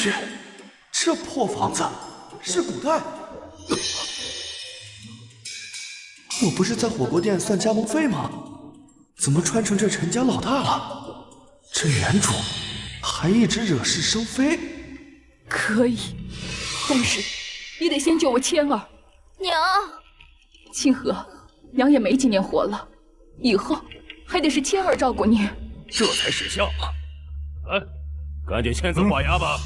去，这破房子是古代。我不是在火锅店算加盟费吗？怎么穿成这陈家老大了？这原主还一直惹是生非。可以，但是你得先救我千儿。娘，清河，娘也没几年活了，以后还得是千儿照顾你。这才识相啊！来，赶紧签字画押吧。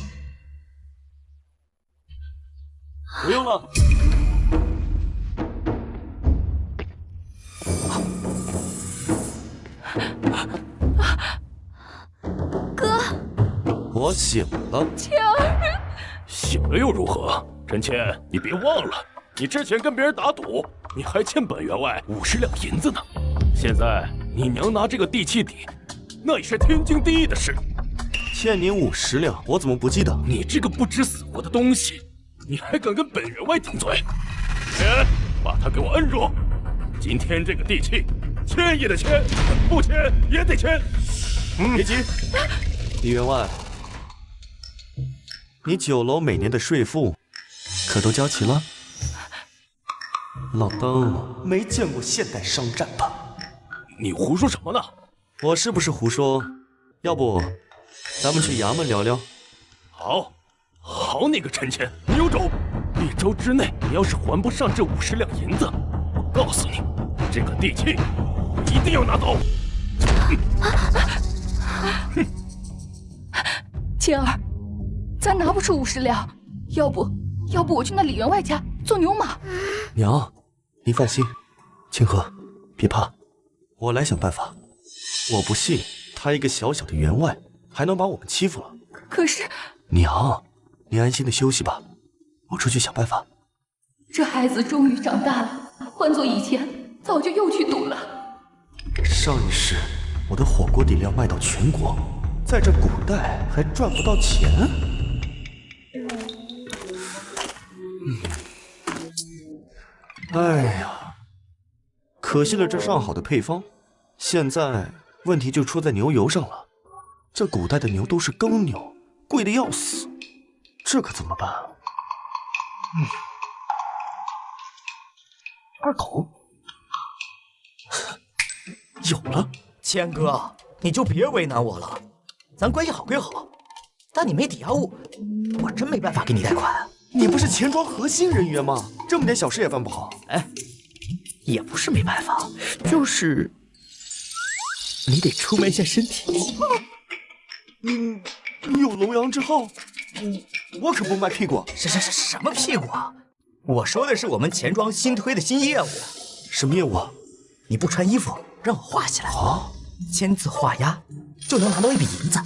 不用了。哥，我醒了。千儿，醒了又如何？陈谦，你别忘了，你之前跟别人打赌，你还欠本员外50两银子呢。现在你娘拿这个地契抵，那也是天经地义的事。欠您50两，我怎么不记得？你这个不知死活的东西，你还敢跟本员外顶嘴？签，把他给我摁住！今天这个地契，签也得签，不签也得签。别急，李员外，你酒楼每年的税赋可都交齐了？老登没见过现代商战吧？你胡说什么呢？我是不是胡说？要不咱们去衙门聊聊？好，好你个陈谦，你有种！1周之内，你要是还不上这50两银子，我告诉你，这个地契一定要拿走！千儿，咱拿不出50两，要不我去那李员外家做牛马。娘，您放心，清河，别怕，我来想办法。我不信他一个小小的员外还能把我们欺负了。可是娘，您安心的休息吧，我出去想办法。这孩子终于长大了，换做以前，早就又去赌了。上一世我的火锅底料卖到全国，在这古代还赚不到钱。哎呀，可惜了这上好的配方，现在问题就出在牛油上了。这古代的牛都是耕牛，贵的要死，这可怎么办？二狗有了。谦哥，你就别为难我了，咱关系好归好，但你没抵押物，我真没办法给你贷款。你不是钱庄核心人员吗？这么点小事也办不好？哎，也不是没办法，就是你得出卖一下身体。你有龙阳之后，我可不卖屁股。什么屁股啊？我说的是我们钱庄新推的新业务。什么业务啊？你不穿衣服，让我画起来啊，签字画押，就能拿到一笔银子。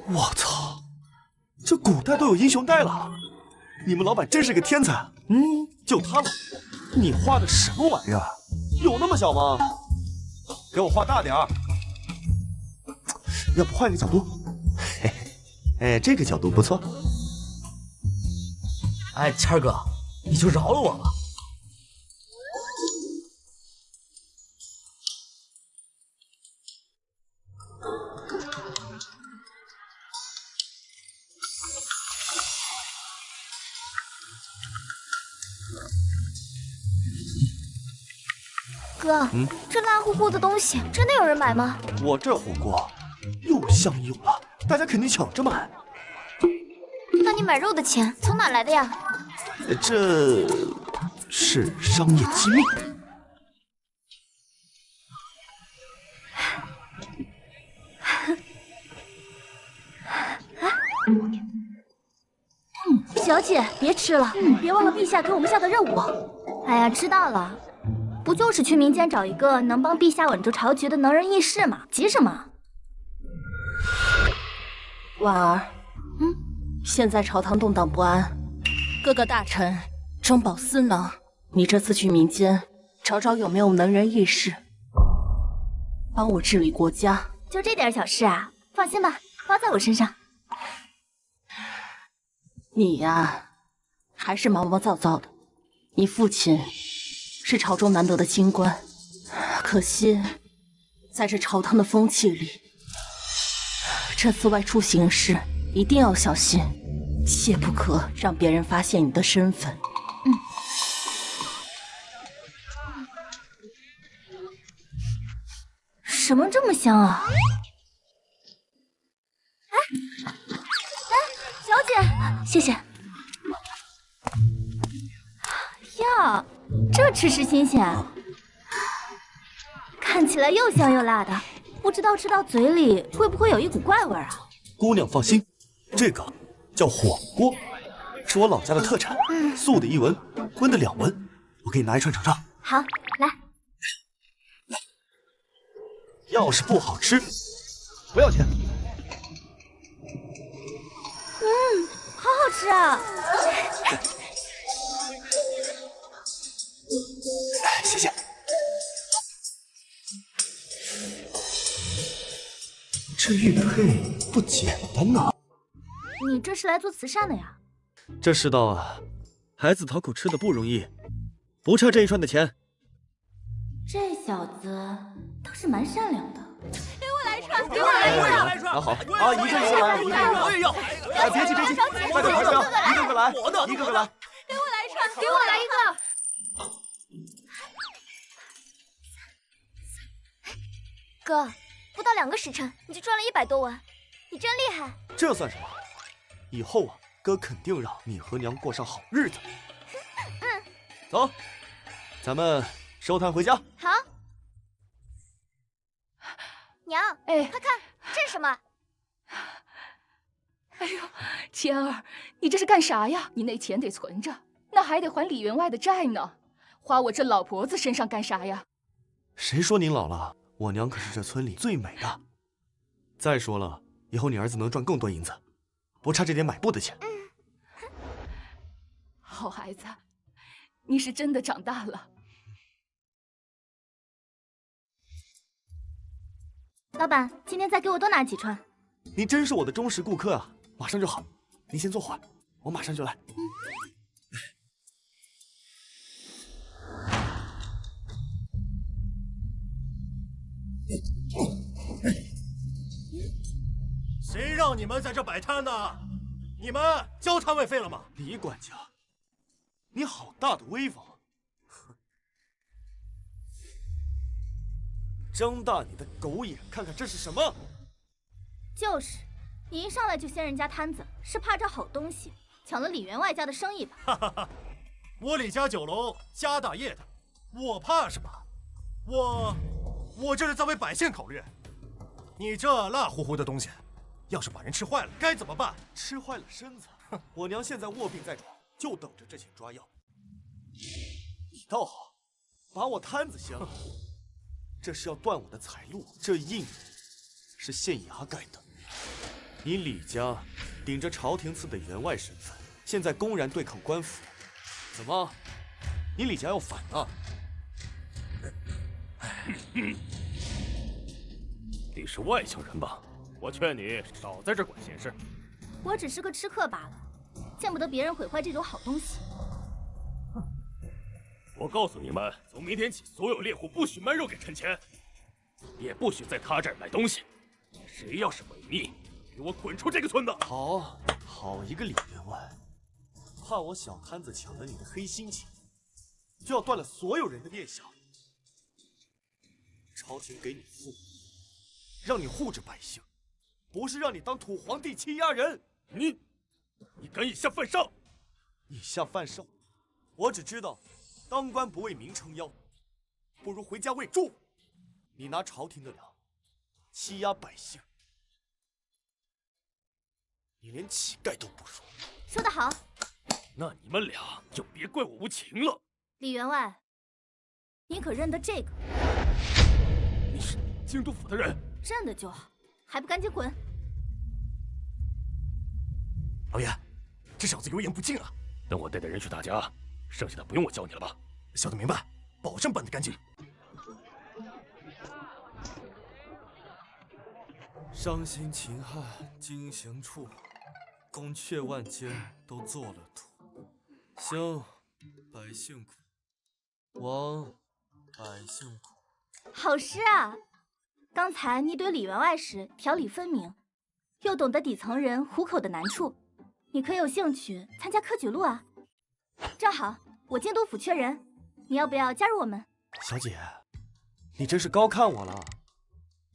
我操，这古代都有英雄带了，你们老板真是个天才。就他了，你画的什么玩意儿？有那么小吗？给我画大点儿。要不换个角度？嘿嘿，哎，这个角度不错。哎，谦儿哥，你就饶了我吧。哥，这烂乎乎的东西真的有人买吗？我这火锅又香又辣，大家肯定抢着买。那你买肉的钱从哪来的呀？这是商业机密。小姐，别吃了，别忘了陛下给我们下的任务。哎呀，知道了，不就是去民间找一个能帮陛下稳住朝局的能人异士吗？急什么？婉儿，现在朝堂动荡不安，各个大臣中饱私囊。你这次去民间找找有没有能人异士，帮我治理国家。就这点小事啊？放心吧，包在我身上。你呀，还是毛毛躁躁的。你父亲是朝中难得的京官，可惜在这朝堂的风气里，这次外出行事一定要小心，切不可让别人发现你的身份。什么这么香啊？小姐，谢谢。呀，这吃食新鲜，看起来又香又辣的，不知道吃到嘴里会不会有一股怪味啊？姑娘放心，这个叫火锅，是我老家的特产，素的1文，荤的2文，我给你拿一串尝尝。好，来。要是不好吃，不要钱。好好吃啊！谢谢。这玉佩不简单呐。你这是来做慈善的呀？这世道啊，孩子讨口吃的不容易，不差这一串的钱。这小子倒是蛮善良的。给我来一串，给我来一串。拿好啊，一个个来，一个个来。我也要。哎，别急别急，快点排队，一个个来，一个个来。给我来一串，给我来一个。哥，不到2个时辰你就赚了100多文，你真厉害。这算什么？以后啊，哥肯定让你和娘过上好日子。走，咱们收摊回家。好。娘，哎，快看，这是什么？哎呦，千儿，你这是干啥呀？你那钱得存着，那还得还李员外的债呢，花我这老婆子身上干啥呀？谁说您老了？我娘可是这村里最美的。再说了，以后你儿子能赚更多银子，不差这点买布的钱。好孩子，你是真的长大了。老板，今天再给我多拿几串。您真是我的忠实顾客啊，马上就好。您先坐会儿，我马上就来。谁让你们在这摆摊的？你们交摊位费了吗？李管家，你好大的威风！睁大你的狗眼，看看这是什么？就是，你一上来就掀人家摊子，是怕招好东西，抢了李员外家的生意吧？哈哈哈，我李家酒楼家大业大，我怕什么？我这是在为百姓考虑。你这辣乎乎的东西，要是把人吃坏了，该怎么办？吃坏了身子，我娘现在卧病在床，就等着这钱抓药。你倒好，把我摊子掀了。这是要断我的财路，这印是县衙盖的。你李家顶着朝廷赐的员外身份，现在公然对抗官府，怎么？你李家要反了？你是外乡人吧？我劝你少在这管闲事。我只是个吃客罢了，见不得别人毁坏这种好东西。我告诉你们，从明天起，所有猎户不许卖肉给陈谦，也不许在他这儿买东西。谁要是违逆，给我滚出这个村子！好一个李员外，怕我小摊子抢了你的黑心钱，就要断了所有人的念想。朝廷给你赋，让你护着百姓，不是让你当土皇帝欺压人。你敢以下犯上！以下犯上，我只知道。当官不为民撑腰，不如回家为猪。你拿朝廷的粮欺压百姓，你连乞丐都不如。说得好。那你们俩就别怪我无情了。李员外，你可认得这个？你是京都府的人？认得就好，还不赶紧滚！老爷，这小子油盐不进啊！等我带人去大家。剩下的不用我教你了吧？小的明白，保证办得干净。伤心秦汉经行处，宫阙万间都做了土。兴百姓苦，亡百姓苦。好诗啊！刚才你怼李员外时条理分明，又懂得底层人糊口的难处，你可有兴趣参加科举路啊？正好我京都府缺人，你要不要加入我们？小姐，你真是高看我了。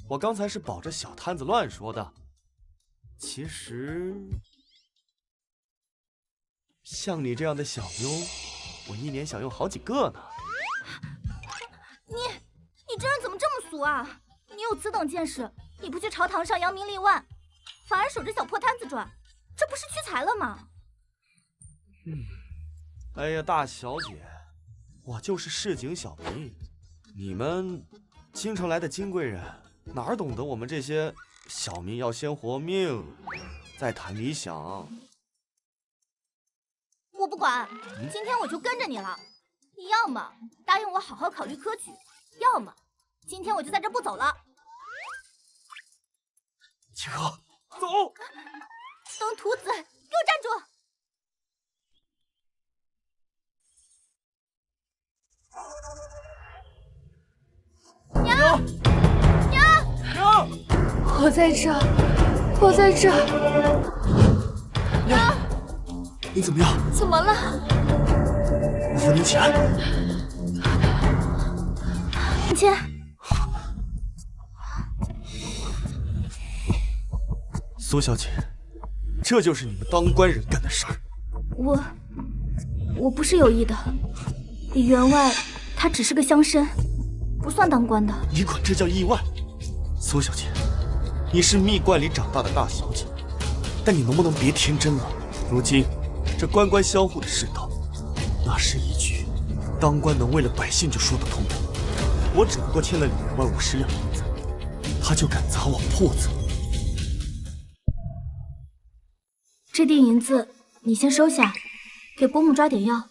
我刚才是保着小摊子乱说的，其实像你这样的小妞，我一年想用好几个呢。你这人怎么这么俗啊？你有此等见识，你不去朝堂上扬名立万，反而守着小破摊子转，这不是屈才了吗？哎呀，大小姐，我就是市井小民，你们京城来的金贵人，哪儿懂得我们这些小民要先活命，再谈理想。我不管，今天我就跟着你了。你要么答应我好好考虑科举，要么今天我就在这不走了。齐哥，走！登徒子，给我站住！娘！我在这，我在这。娘，你怎么样？怎么了？我扶您起来。母亲，苏小姐，这就是你们当官人干的事儿。我不是有意的。李员外他只是个乡绅，不算当官的。你管这叫意外？苏小姐，你是蜜罐里长大的大小姐，但你能不能别天真了？如今这官官相护的世道，哪是一句当官能为了百姓就说得通的？我只不过欠了李员外50两银子，他就敢砸我铺子。这锭银子你先收下，给伯母抓点药，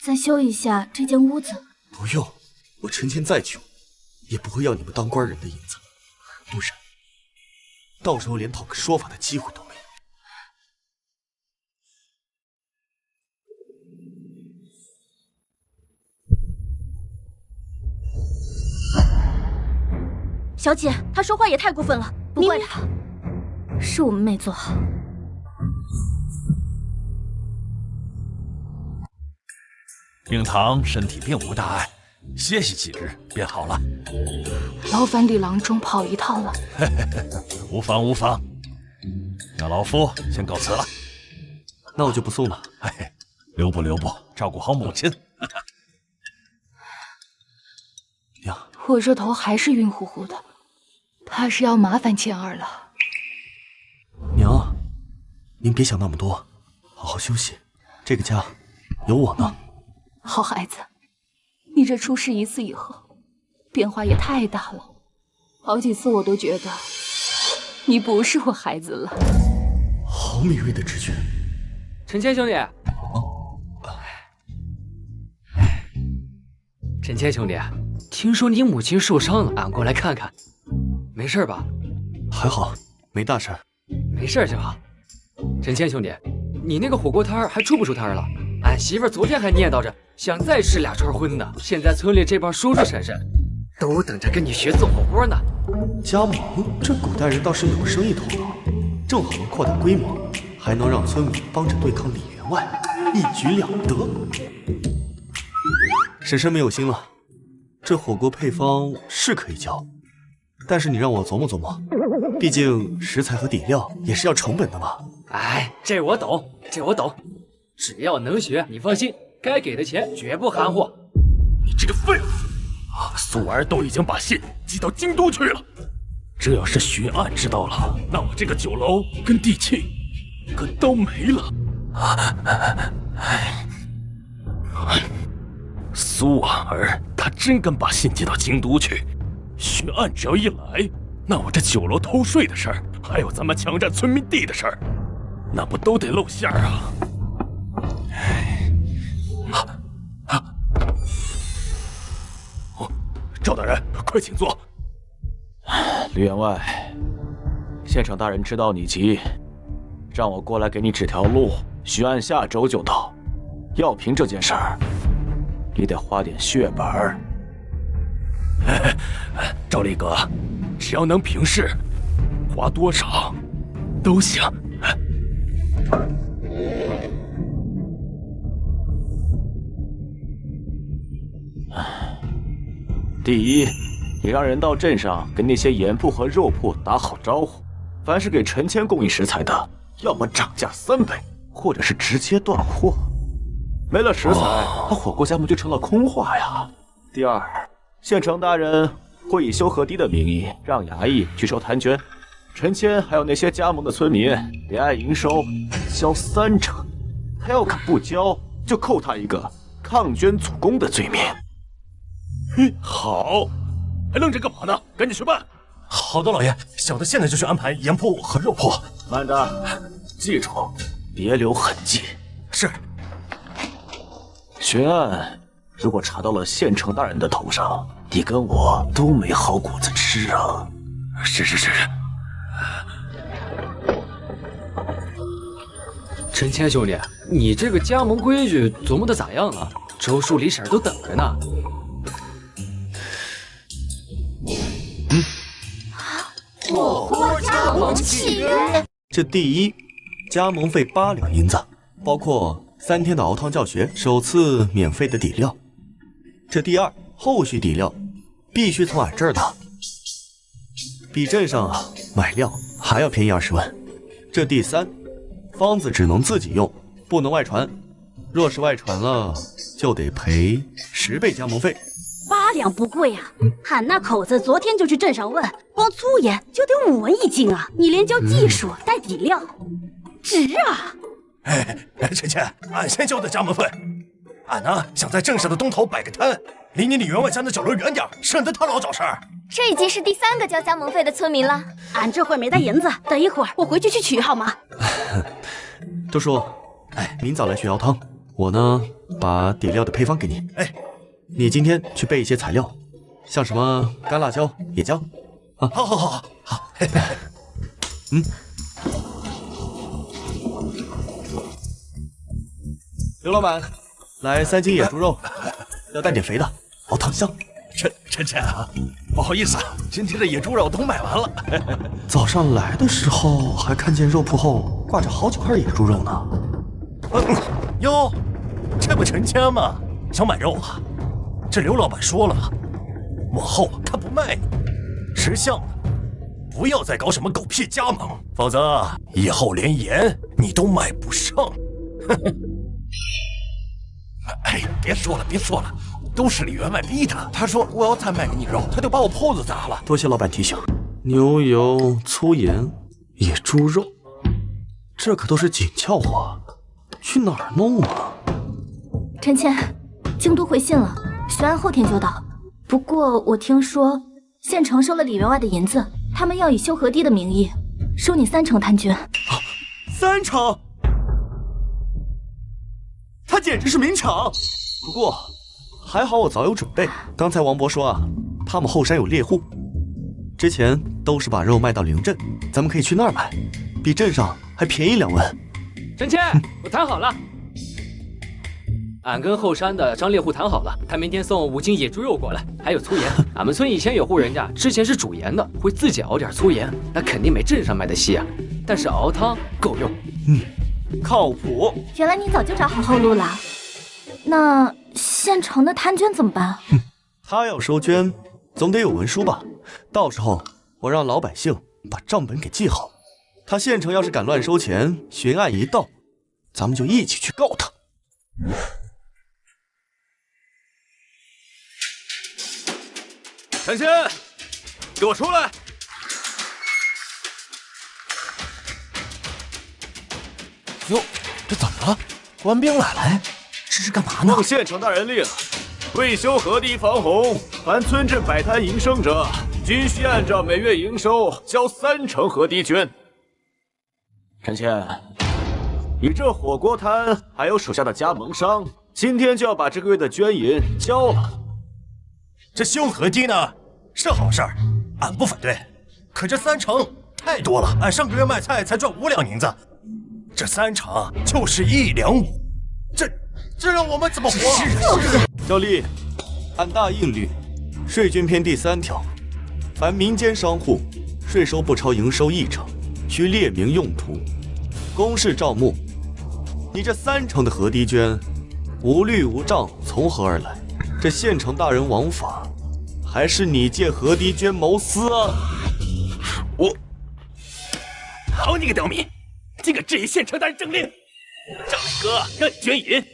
再修一下这间屋子。不用，我陈谦再穷，也不会要你们当官人的银子，不然到时候连讨个说法的机会都没有。小姐，她说话也太过分了，不怪她，是我们没做好。令堂身体并无大碍，歇息几日便好了。劳烦李郎中跑一趟了。无妨无妨，那老夫先告辞了。那我就不送了。留步留步，照顾好母亲。娘，我这头还是晕乎乎的，怕是要麻烦谦儿了。娘，您别想那么多，好好休息。这个家有我呢。好孩子，你这出事一次以后，变化也太大了，好几次我都觉得你不是我孩子了。好敏锐的直觉。陈谦兄弟，陈谦兄弟，听说你母亲受伤了，俺过来看看，没事吧？还好，没大事。没事就好。陈谦兄弟，你那个火锅摊还出不出摊了？俺媳妇昨天还念叨着想再吃2串荤呢。现在村里这帮叔叔婶婶都等着跟你学做火锅呢。加盟，这古代人倒是有生意头脑，正好能扩大规模，还能让村民帮着对抗李员外，一举两得。婶婶没有心了，这火锅配方是可以教，但是你让我琢磨琢磨，毕竟食材和底料也是要成本的嘛。哎，这我懂，这我懂。只要能学，你放心，该给的钱绝不含糊。你这个废物！苏儿都已经把信寄到京都去了，这要是巡案知道了，那我这个酒楼跟地契可都没了。苏儿他真敢把信寄到京都去，巡案只要一来，那我这酒楼偷税的事儿，还有咱们强占村民地的事儿，那不都得露馅儿啊？赵大人，快请坐。李员外，县城大人知道你急，让我过来给你指条路。巡案下周就到，药瓶这件事儿，你得花点血本儿。赵力哥，只要能平事，花多少都行。第一，你让人到镇上跟那些盐铺和肉铺打好招呼，凡是给陈谦供应食材的，要么涨价3倍，或者是直接断货。没了食材，他火锅加盟就成了空话呀。第二，县城大人会以修河堤的名义让衙役去收摊捐，陈谦还有那些加盟的村民连按营收交3成，他要敢不交，就扣他一个抗捐阻攻的罪名。好，还愣着干嘛呢？赶紧去办。好的，老爷，小的现在就去安排盐铺和肉铺。慢着，记住，别留痕迹。是。悬案如果查到了县城大人的头上，你跟我都没好果子吃啊！是。陈谦兄弟，你这个加盟规矩琢磨的咋样了？周树李婶都等着呢。火锅加盟契约。这第一，加盟费8两银子，包括3天的熬汤教学，首次免费的底料。这第二，后续底料必须从俺这儿拿，比镇上买料还要便宜20万。这第三，方子只能自己用，不能外传，若是外传了，就得赔10倍加盟费。8两不贵啊！俺那口子昨天就去镇上问，光粗盐就得5文1斤啊！你连教技术带底料，值啊！陈谦，俺先交的加盟费。俺呢想在镇上的东头摆个摊，离你李员外家的酒楼远点，省得他老找事儿。这已经是第3个交加盟费的村民了。俺这会儿没带银子，等一会儿我回去取好吗？周叔，明早来学熬汤，我呢把底料的配方给你。你今天去备一些材料，像什么干辣椒、野姜啊。好。刘老板，来3斤野猪肉，要带点肥的，熬汤香。陈谦啊，不好意思啊，今天的野猪肉都卖完了。早上来的时候还看见肉铺后挂着好几块野猪肉呢。哟，这不陈谦吗？想买肉啊？这刘老板说了，往后他不卖你，识相的，不要再搞什么狗屁加盟，否则以后连盐你都买不上。别说了，都是李员外逼的。他说我要再卖给你肉，他就把我铺子砸了。多谢老板提醒。牛油、粗盐、野猪肉，这可都是紧俏货，去哪儿弄啊？陈谦，京都回信了，悬案后天就到。不过我听说县城收了李员外的银子，他们要以修河堤的名义收你3成摊捐。3成？他简直是明抢！不过还好我早有准备。刚才王伯说啊，他们后山有猎户，之前都是把肉卖到灵镇，咱们可以去那儿买，比镇上还便宜2文。陈谦，我谈好了。俺跟后山的张猎户谈好了，他明天送5斤野猪肉过来，还有粗盐。俺们村以前有户人家之前是煮盐的，会自己熬点粗盐，那肯定没镇上卖的稀啊。但是熬汤够用，靠谱。原来你早就找好后路了。那县城的摊捐怎么办？他要收捐，总得有文书吧？到时候我让老百姓把账本给记好。他县城要是敢乱收钱，悬案一到，咱们就一起去告他。陈谦，给我出来！哟，这怎么了？官兵来了？这是干嘛呢？奉县城大人令，为修河堤防洪，凡村镇摆摊营生者，均需按照每月营收交3成河堤捐。陈谦，你这火锅摊还有手下的加盟商，今天就要把这个月的捐银交了。这修河堤呢是好事儿，俺不反对。可这3成太多了，俺上个月卖菜才赚5两银子，这3成就是1两5，这让我们怎么活？照例，按大印律，税捐篇第3条，凡民间商户，税收不超营收1成，需列明用途。公事赵牧，你这3成的河堤捐，无律无杖，从何而来？这县城大人枉法，还是你借河堤捐谋私啊？我，好你个刁民，竟敢质疑县城大人政令！赵大哥让你捐银，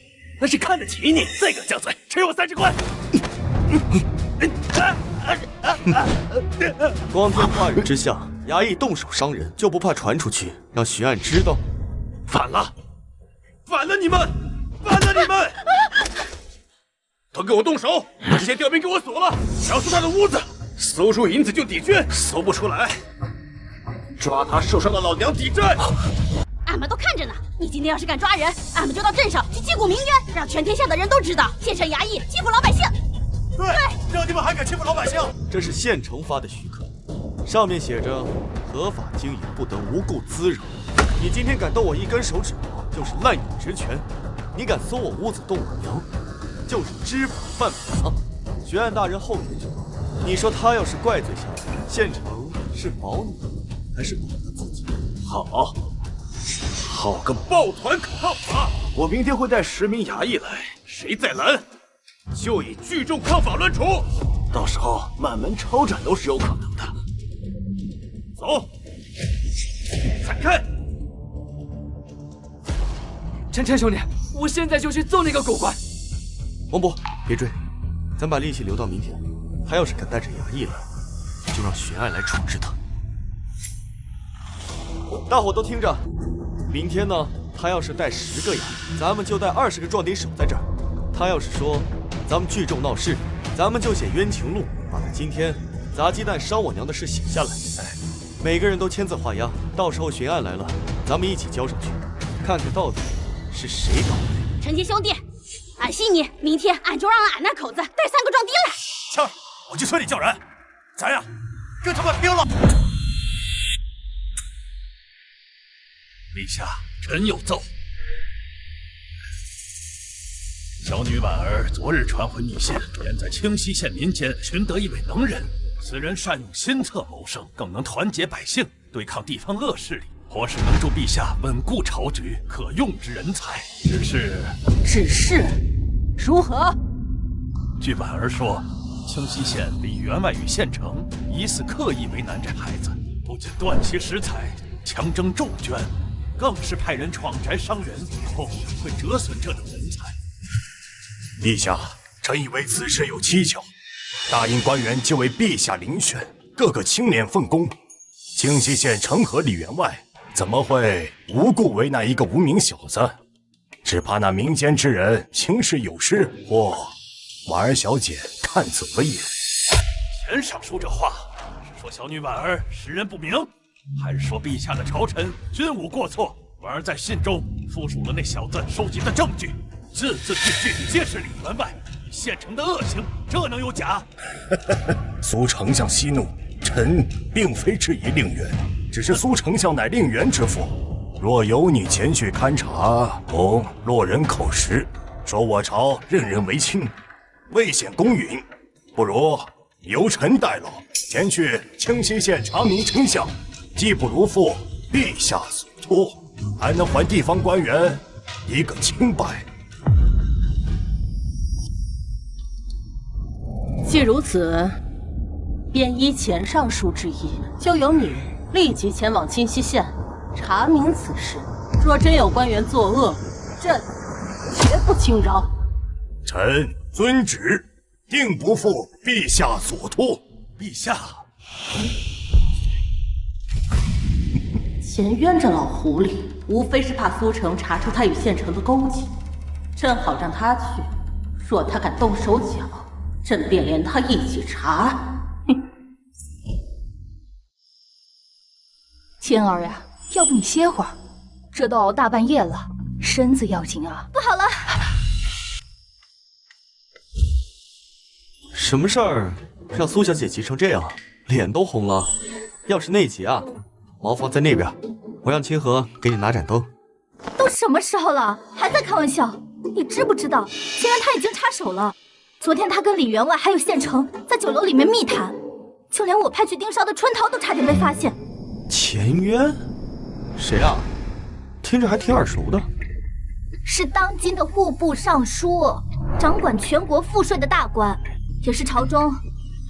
那是看得起你，再敢犟嘴，吃我30贯！光天化日之下，衙役动手伤人，就不怕传出去，让巡案知道？反了！反了你们！反了你们！都给我动手！把这些刁民给我锁了，找出他的屋子，搜出银子就抵捐，搜不出来，抓他受伤的老娘抵债。俺们都看着呢，你今天要是敢抓人，俺们就到镇上去击鼓鸣冤，让全天下的人都知道县城衙役欺负老百姓。对，让你们还敢欺负老百姓！这是县城发的许可，上面写着合法经营，不得无故滋扰。你今天敢动我1根手指头，就是滥用职权；你敢搜我屋子动我娘，就是知法犯法。巡案大人后天知道。你说他要是怪罪下来，县城是保你，还是保他自己？好个抱团抗法！我明天会带10名衙役来，谁再拦，就以聚众抗法论处。到时候满门抄斩都是有可能的。走，散开！晨晨兄弟，我现在就去揍那个狗官！王伯，别追，咱把力气留到明天。他要是敢带着衙役来，就让巡案来处置他。大伙都听着，明天呢，他要是带10个衙役，咱们就带20个壮丁守在这儿。他要是说咱们聚众闹事，咱们就写冤情录，把他今天砸鸡蛋伤我娘的事写下来。每个人都签字画押，到时候巡案来了，咱们一起交上去，看看到底是谁搞的。陈杰兄弟，俺信你，明天俺就让俺那口子带3个壮丁来。枪，我就说你叫人，咱呀，跟他们拼了！陛下，臣有奏。小女婉儿昨日传回密信，言在清溪县民间寻得一位能人，此人善用心策谋生，更能团结百姓，对抗地方恶势力，或是能助陛下稳固朝局，可用之人才。只是如何？据婉儿说，清溪县李员外与县城疑似刻意为难这孩子，不仅断其食材，强征重捐，更是派人闯宅伤人，恐会折损这等人才。陛下，臣以为此事有蹊跷，答应官员皆为陛下遴选，个个清廉奉公。清溪县城和李员外怎么会无故为难一个无名小子？只怕那民间之人行事有失，或婉儿小姐看怎么也。钱尚书这话，是说小女婉儿识人不明，还是说陛下的朝臣均无过错？婉儿在信中附属了那小子收集的证据，字字句句皆是李员外与县城的恶行，这能有假？苏丞相息怒，臣并非质疑令媛，只是苏丞相乃令媛之父，若有你前去勘察，恐落人口实，说我朝任人唯亲，未显公允。不如由臣代劳，前去清溪县查明真相，既不如负陛下所托，还能还地方官员一个清白。既如此，便依钱尚书之意，就由你立即前往清溪县查明此事。若真有官员作恶，朕绝不轻饶。臣遵旨，定不负陛下所托。陛下，钱渊这老狐狸，无非是怕苏城查出他与县城的勾结，正好让他去。若他敢动手脚，朕便连他一起查。哼！谦儿呀，要不你歇会儿，这都熬大半夜了，身子要紧啊。不好了！什么事儿让苏小姐急成这样，脸都红了？要是内急啊，茅房在那边，我让清河给你拿盏灯。都什么时候了，还在开玩笑？你知不知道，竟然他已经插手了？昨天他跟李员外还有县城在酒楼里面密谈，就连我派去盯梢的春桃都差点被发现。钱渊，谁啊？听着还挺耳熟的。是当今的户部尚书，掌管全国赋税的大官，也是朝中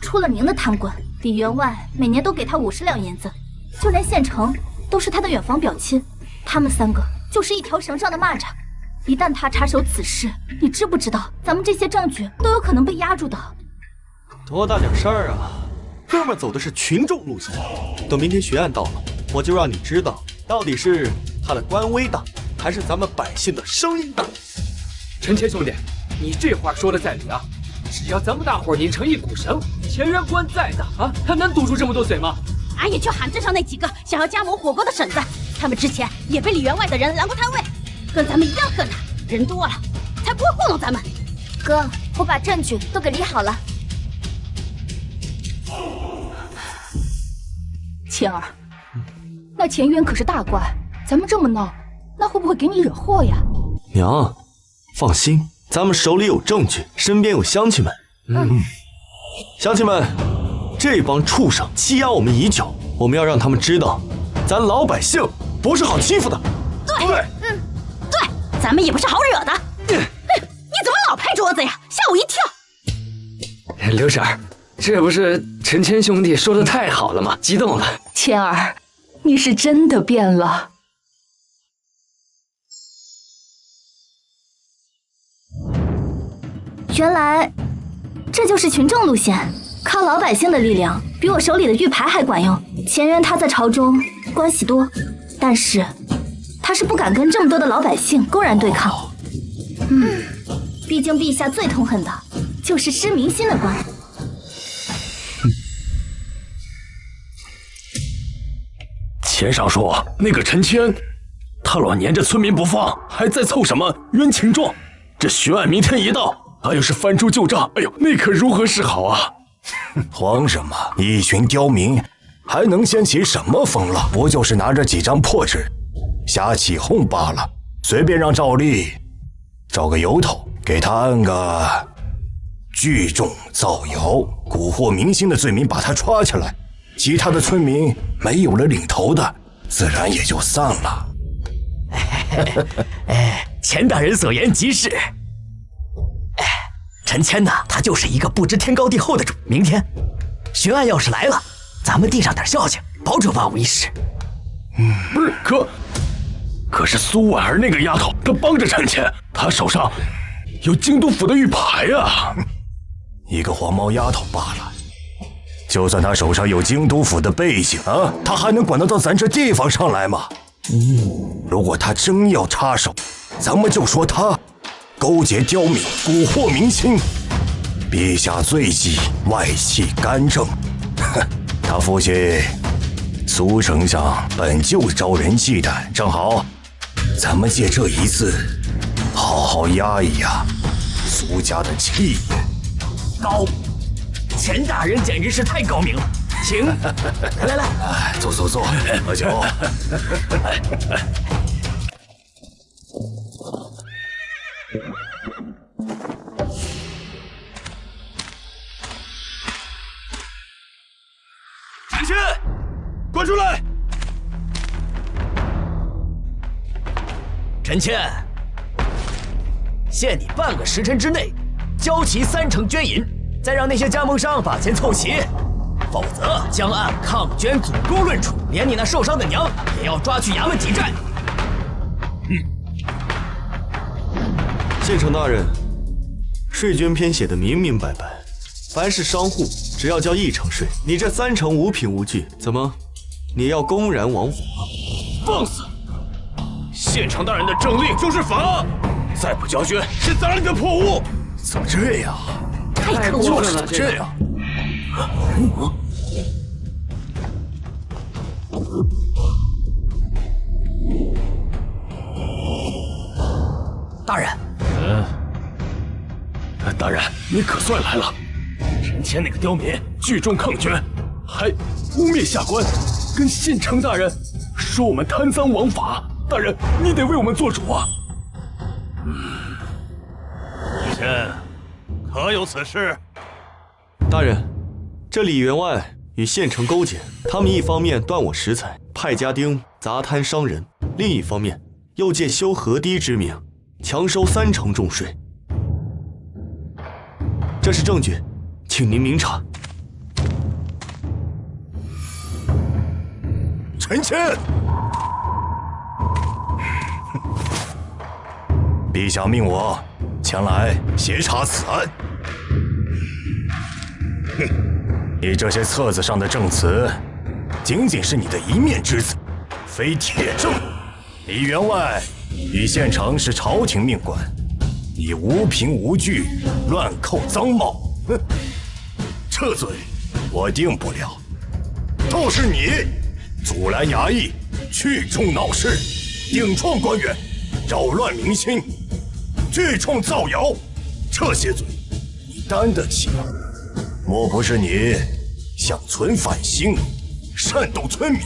出了名的贪官。李员外每年都给他50两银子，就连县城都是他的远房表亲。他们3个就是一条绳上的蚂蚱，一旦他插手此事，你知不知道咱们这些证据都有可能被压住的？多大点事儿啊！哥们走的是群众路线，等明天学案到了，我就让你知道，到底是他的官威大，还是咱们百姓的声音大。陈谦兄弟，你这话说的在理啊！只要咱们大伙拧成一股绳，钱元官再大啊，他能堵住这么多嘴吗？俺也去喊镇上那几个想要加盟火锅的婶子，他们之前也被李员外的人拦过摊位，跟咱们一样恨他，人多了才不会糊弄咱们。哥，我把证据都给理好了。谦儿，那钱渊可是大官，咱们这么闹，那会不会给你惹祸呀？娘，放心，咱们手里有证据，身边有乡亲们。乡亲们，这帮畜生欺压我们已久，我们要让他们知道，咱老百姓不是好欺负的。对，对，咱们也不是好惹的。你怎么老拍桌子呀？吓我一跳。刘婶儿，这不是陈谦兄弟说的太好了吗？激动了。谦儿，你是真的变了。原来这就是群众路线，靠老百姓的力量，比我手里的玉牌还管用。钱渊他在朝中关系多，但是他是不敢跟这么多的老百姓公然对抗。毕竟陛下最痛恨的就是失民心的官。钱尚书，那个陈谦，他老撵着村民不放，还在凑什么冤情状？这悬案明天一到，他要是翻出旧账，哎呦，那可如何是好啊！慌什么？一群刁民，还能掀起什么风浪？不就是拿着几张破纸，瞎起哄罢了。随便让赵丽找个由头，给他按个聚众造谣、蛊惑民心的罪名，把他抓起来。其他的村民没有了领头的，自然也就散了。钱大人所言极是。陈谦呐，他就是一个不知天高地厚的主。明天巡案要是来了，咱们递上点孝敬，保准万无一失。不是，可是苏婉儿那个丫头，她帮着陈谦，她手上有京都府的玉牌呀。一个黄毛丫头罢了。就算他手上有京都府的背景啊，他还能管得到咱这地方上来吗？如果他真要插手，咱们就说他勾结刁民，蛊惑民心。陛下罪忌外戚干政，他父亲苏丞相本就招人忌惮，正好咱们借这一次，好好压一压苏家的气焰。高，钱大人简直是太高明了，请来，坐，喝酒。陈谦，滚出来！陈谦，限你半个时辰之内交齐3成捐银，再让那些加盟商把钱凑齐，否则将按抗捐祖宗论处，连你那受伤的娘也要抓去衙门抵债。县丞大人，税捐篇写的明明白白，凡是商户只要交1成税，你这3成无凭无据，怎么你要公然枉法？放肆！县丞大人的政令就是法，再不交捐是砸你的破屋。怎么这样？太可恶了！这样。大人，大人，你可算来了！陈谦那个刁民聚众抗捐，还污蔑下官，跟县丞大人说我们贪赃枉法。大人，你得为我们做主啊！臣可有此事？大人，这李员外与县城勾结，他们一方面断我食材，派家丁砸滩伤人，另一方面又借修河堤之名强收3成重税。这是证据，请您明察。陈谦，陛下命我前来协查此案。你这些册子上的证词，仅仅是你的一面之词，非铁证。李员外与县城是朝廷命官，你无凭无据乱扣赃帽，哼，这罪我定不了。倒是你阻拦衙役，聚众闹事，顶撞官员，扰乱民心，聚众造谣，这些罪你担得起吗？莫不是你想存反心，煽动村民，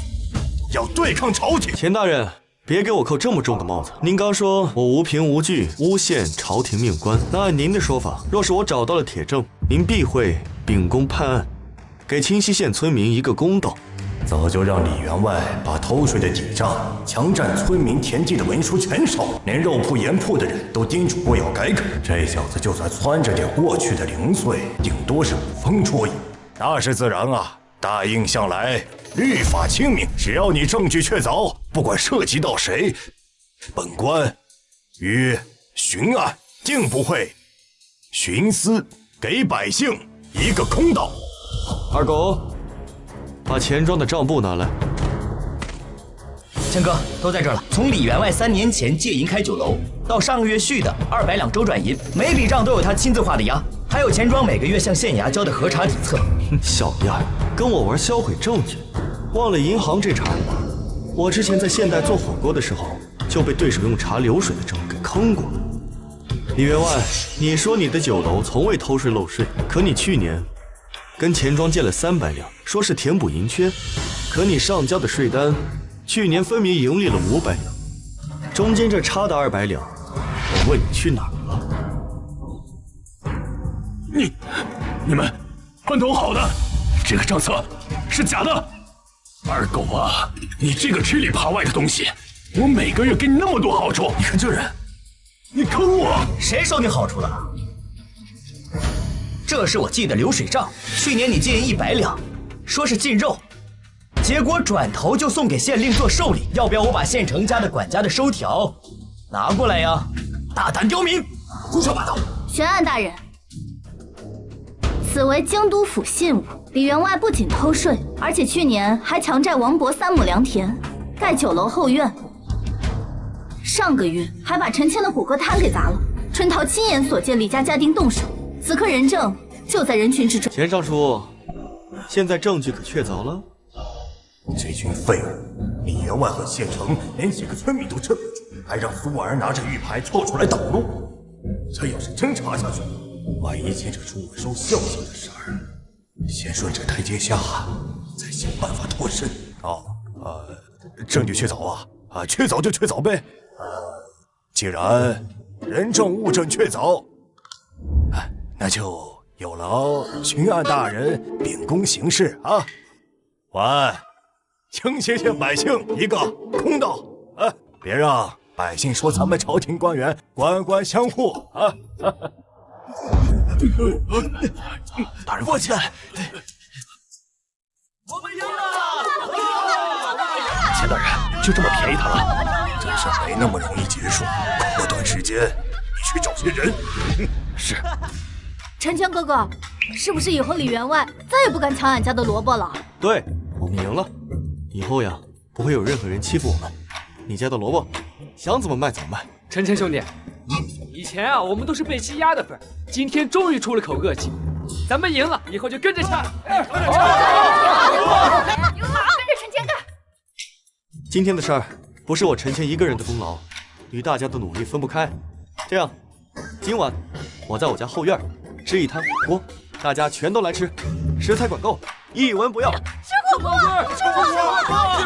要对抗朝廷？钱大人，别给我扣这么重的帽子。您刚说我无凭无据诬陷朝廷命官，那按您的说法，若是我找到了铁证，您必会秉公判案，给清溪县村民一个公道。早就让李员外把偷税的抵账、强占村民田地的文书全收，连肉铺盐铺的人都叮嘱过要改革。这小子就算撺着点过去的零碎，顶多是捕风捉影，那是自然啊。大应向来律法清明，只要你证据确凿，不管涉及到谁，本官于巡案定不会徇私，给百姓一个公道。二狗，把钱庄的账簿拿来。谦哥，都在这儿了。从李员外3年前借银开酒楼，到上个月续的200两周转银，每笔账都有他亲自画的押，还有钱庄每个月向县衙交的核查底册。小样，跟我玩销毁证据，忘了银行这茬了吧？我之前在县代做火锅的时候，就被对手用查流水的证给坑过。李员外，你说你的酒楼从未偷税漏税，可你去年跟钱庄借了300两，说是填补银缺，可你上交的税单，去年分明盈利了500两，中间这差的200两，我问你去哪儿了？你们混同好的，这个账册是假的。二狗啊，你这个吃里扒外的东西，我每个月给你那么多好处，你看这人，你坑我！谁收你好处了？这是我记的流水账，去年你借银100两，说是进肉，结果转头就送给县令做寿礼。要不要我把县城家的管家的收条拿过来呀？大胆刁民，胡说八道！巡案大人，此为京都府信物。李员外不仅偷税，而且去年还强占王伯3亩良田，盖酒楼后院。上个月还把陈谦的火锅摊给砸了。春桃亲眼所见李家家丁动手，此刻人证就在人群之中。钱尚书，现在证据可确凿了？这群废物，李员外和县城连几个村民都镇不住，还让苏婉儿拿着玉牌凑出来挡路。这要是真查下去，万一牵扯出我收孝敬的事儿，先顺着台阶下，再想办法脱身。证据确凿啊，确凿就确凿呗。既然人证物证确凿，那就有劳巡案大人秉公行事啊，还清溪县百姓一个公道啊！别让百姓说咱们朝廷官员官官相护啊！大人，放起来！我们赢了！钱大人，就这么便宜他了？这事没那么容易结束，过段时间你去找些人。是。陈谦哥哥，是不是以后李员外再也不敢抢俺家的萝卜了？对，我们赢了，以后呀不会有任何人欺负我们。你家的萝卜想怎么卖怎么卖。晨晨兄弟，以前啊我们都是被欺压的份，今天终于出了口恶气，咱们赢了，以后就跟着呛。跟着陈谦干。今天的事儿不是我陈谦一个人的功劳，与大家的努力分不开。这样，今晚我在我家后院吃一摊火锅，大家全都来吃，食材管够，一文不要。吃火锅！吃火锅！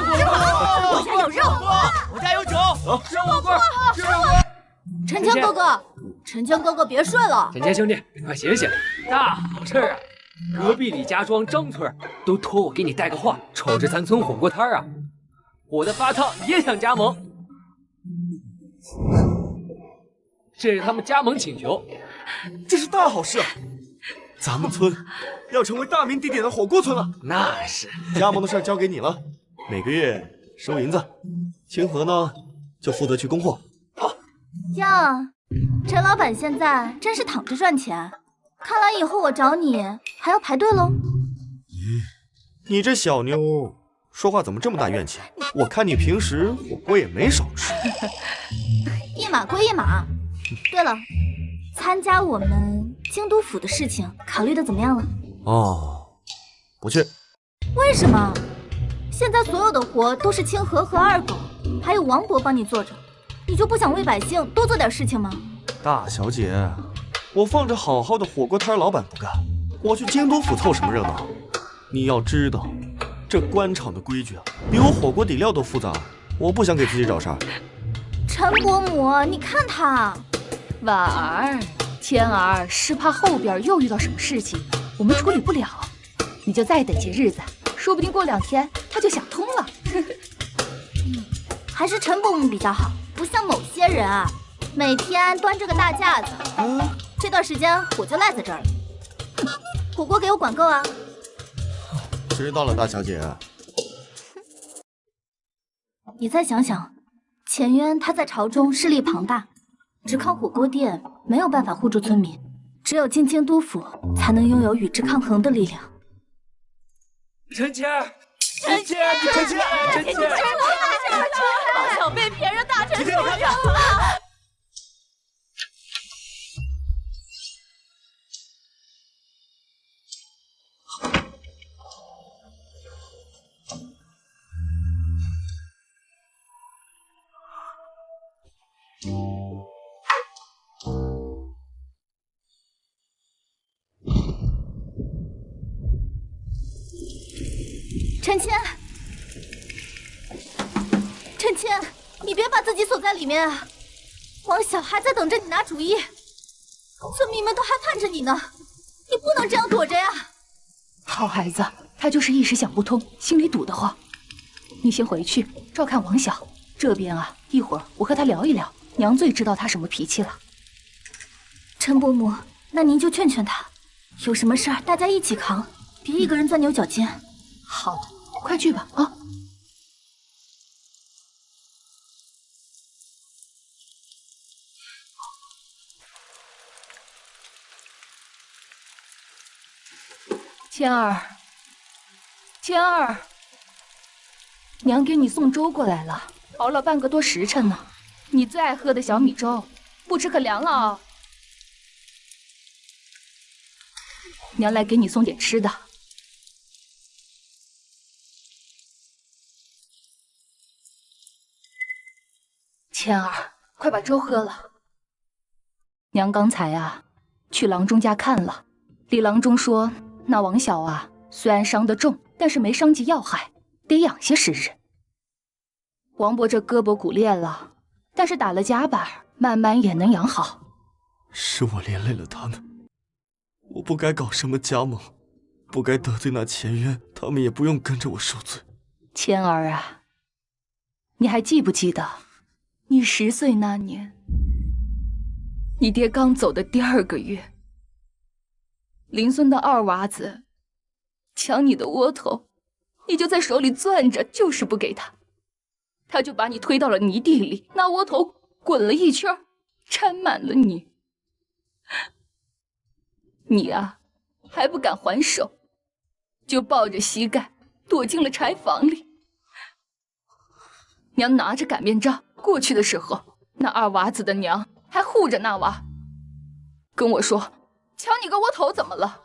吃火锅！我家有肉，我家有酒。吃火锅！吃火锅！陈谦哥哥，陈谦哥哥别睡了。陈谦兄弟，快醒醒，大好事啊！隔壁李家庄张村都托我给你带个话，瞅着咱村火锅摊啊，我的发烫也想加盟。这是他们加盟请求，这是大好事啊！咱们村要成为大名鼎鼎的火锅村了。那是，加盟的事交给你了，每个月收银子，清河呢就负责去供货。好。呀，陈老板现在真是躺着赚钱，看来以后我找你还要排队喽。你这小妞说话怎么这么大怨气？我看你平时火锅也没少吃。一码归一码。对了，参加我们京都府的事情考虑的怎么样了？哦，不去。为什么？现在所有的活都是清河和二狗还有王伯帮你做着，你就不想为百姓多做点事情吗？大小姐，我放着好好的火锅摊老板不干，我去京都府凑什么热闹？你要知道，这官场的规矩啊，比我火锅底料都复杂，我不想给自己找事儿。陈伯母，你看他。婉儿，千儿是怕后边又遇到什么事情，我们处理不了，你就再等些日子，说不定过2天他就想通了。还是陈伯母比较好，不像某些人啊，每天端着个大架子。这段时间我就赖在这儿了。火锅给我管够啊！知道了，大小姐。你再想想，钱渊他在朝中势力庞大。只靠火锅店没有办法护住村民，只有进京都府才能拥有与之抗衡的力量。陈谦，陈谦，陈谦，陈谦，老小被别人大臣所用了。陈谦，陈谦，你别把自己锁在里面啊！王晓还在等着你拿主意，村民们都还盼着你呢，你不能这样躲着呀！好孩子，他就是一时想不通，心里堵得慌。你先回去照看王晓，这边啊，一会儿我和他聊一聊，娘最知道他什么脾气了。陈伯母，那您就劝劝他，有什么事儿大家一起扛，别一个人钻牛角尖。好的，快去吧啊！谦儿，谦儿，娘给你送粥过来了，熬了半个多时辰呢。你最爱喝的小米粥，不吃可凉了啊！娘来给你送点吃的。谦儿，快把粥喝了。娘刚才啊，去郎中家看了，李郎中说，那王晓啊，虽然伤得重，但是没伤及要害，得养些时日。王伯这胳膊骨裂了，但是打了夹板，慢慢也能养好。是我连累了他们，我不该搞什么加盟，不该得罪那钱渊，他们也不用跟着我受罪。谦儿啊，你还记不记得，你10岁那年，你爹刚走的第2个月，邻村的二娃子抢你的窝头，你就在手里攥着，就是不给他，他就把你推到了泥地里，那窝头滚了一圈，沾满了泥。你啊，还不敢还手，就抱着膝盖躲进了柴房里。娘拿着擀面杖过去的时候，那二娃子的娘还护着那娃，跟我说抢你个窝头怎么了？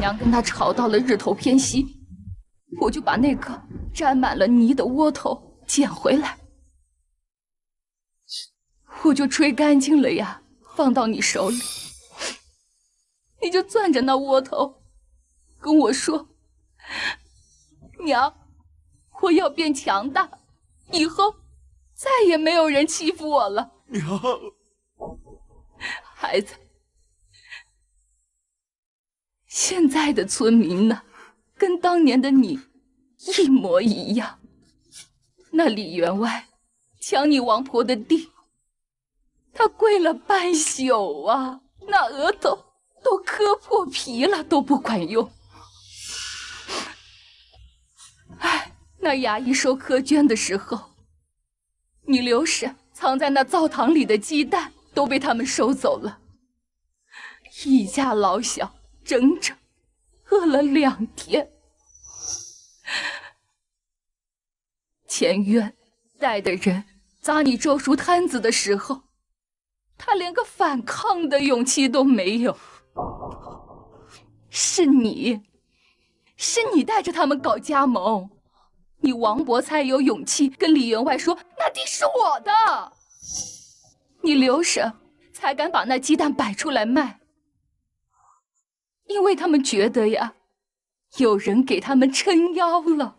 娘跟他吵到了日头偏西，我就把那个沾满了泥的窝头捡回来，我就吹干净了呀，放到你手里，你就攥着那窝头跟我说，娘，我要变强大，以后再也没有人欺负我了。娘，孩子，现在的村民呢，跟当年的你一模一样。那李员外抢你王婆的地，他跪了半宿啊，那额头都磕破皮了，都不管用。哎，那衙役收苛捐的时候，你留神藏在那灶堂里的鸡蛋都被他们收走了，一家老小整整饿了2天。前院带的人砸你周叔摊子的时候，他连个反抗的勇气都没有。是你带着他们搞加盟，你王伯才有勇气跟李员外说那地是我的。你留神才敢把那鸡蛋摆出来卖，因为他们觉得呀，有人给他们撑腰了。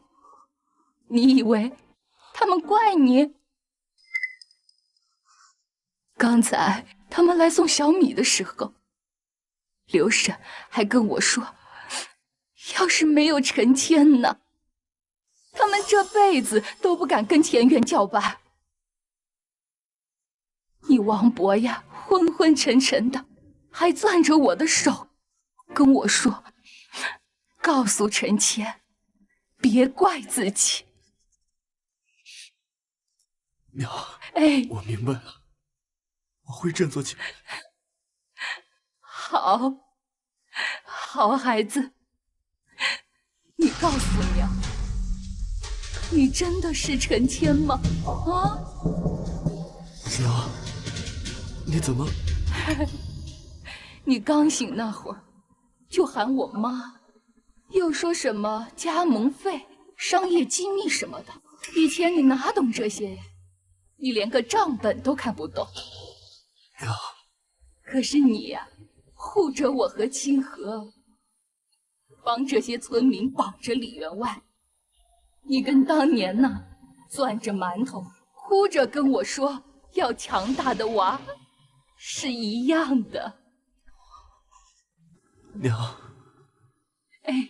你以为他们怪你？刚才他们来送小米的时候，刘婶还跟我说，要是没有陈谦呢，他们这辈子都不敢跟前院叫板。你王伯呀，昏昏沉沉的，还攥着我的手，跟我说，告诉陈谦，别怪自己。娘，哎，我明白了，我会振作起来。好，好孩子，你告诉娘，你真的是陈谦吗？啊？娘，你怎么？你刚醒那会儿就喊我妈，又说什么加盟费、商业机密什么的。以前你哪懂这些呀？你连个账本都看不懂。娘，可是你呀，护着我和清河，帮这些村民保着李员外。你跟当年呢，攥着馒头，哭着跟我说要强大的娃，是一样的。娘，哎，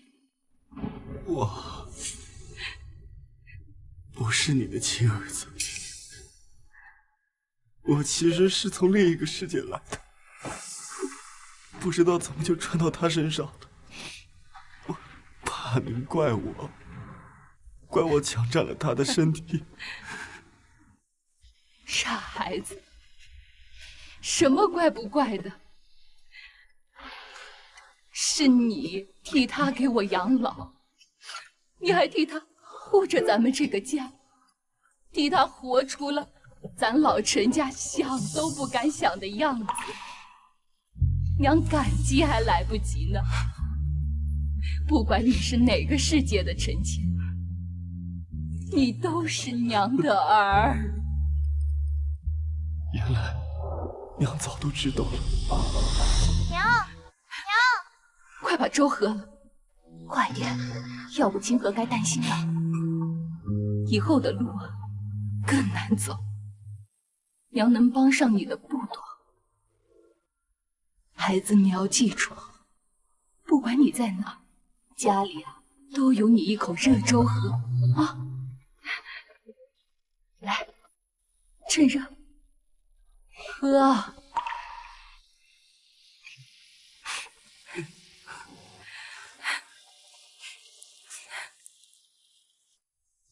我不是你的亲儿子，我其实是从另一个世界来的，不知道怎么就传到他身上的。我怕您怪我，怪我强占了他的身体。傻孩子，什么怪不怪的？是你替他给我养老，你还替他护着咱们这个家，替他活出了咱老陈家想都不敢想的样子。娘感激还来不及呢。不管你是哪个世界的陈谦，你都是娘的儿。原来娘早都知道了。娘，快把粥喝了，快点，要不清河该担心了。以后的路啊，更难走。娘能帮上你的不多，孩子你要记住，不管你在哪，家里啊都有你一口热粥喝啊！来，趁热喝。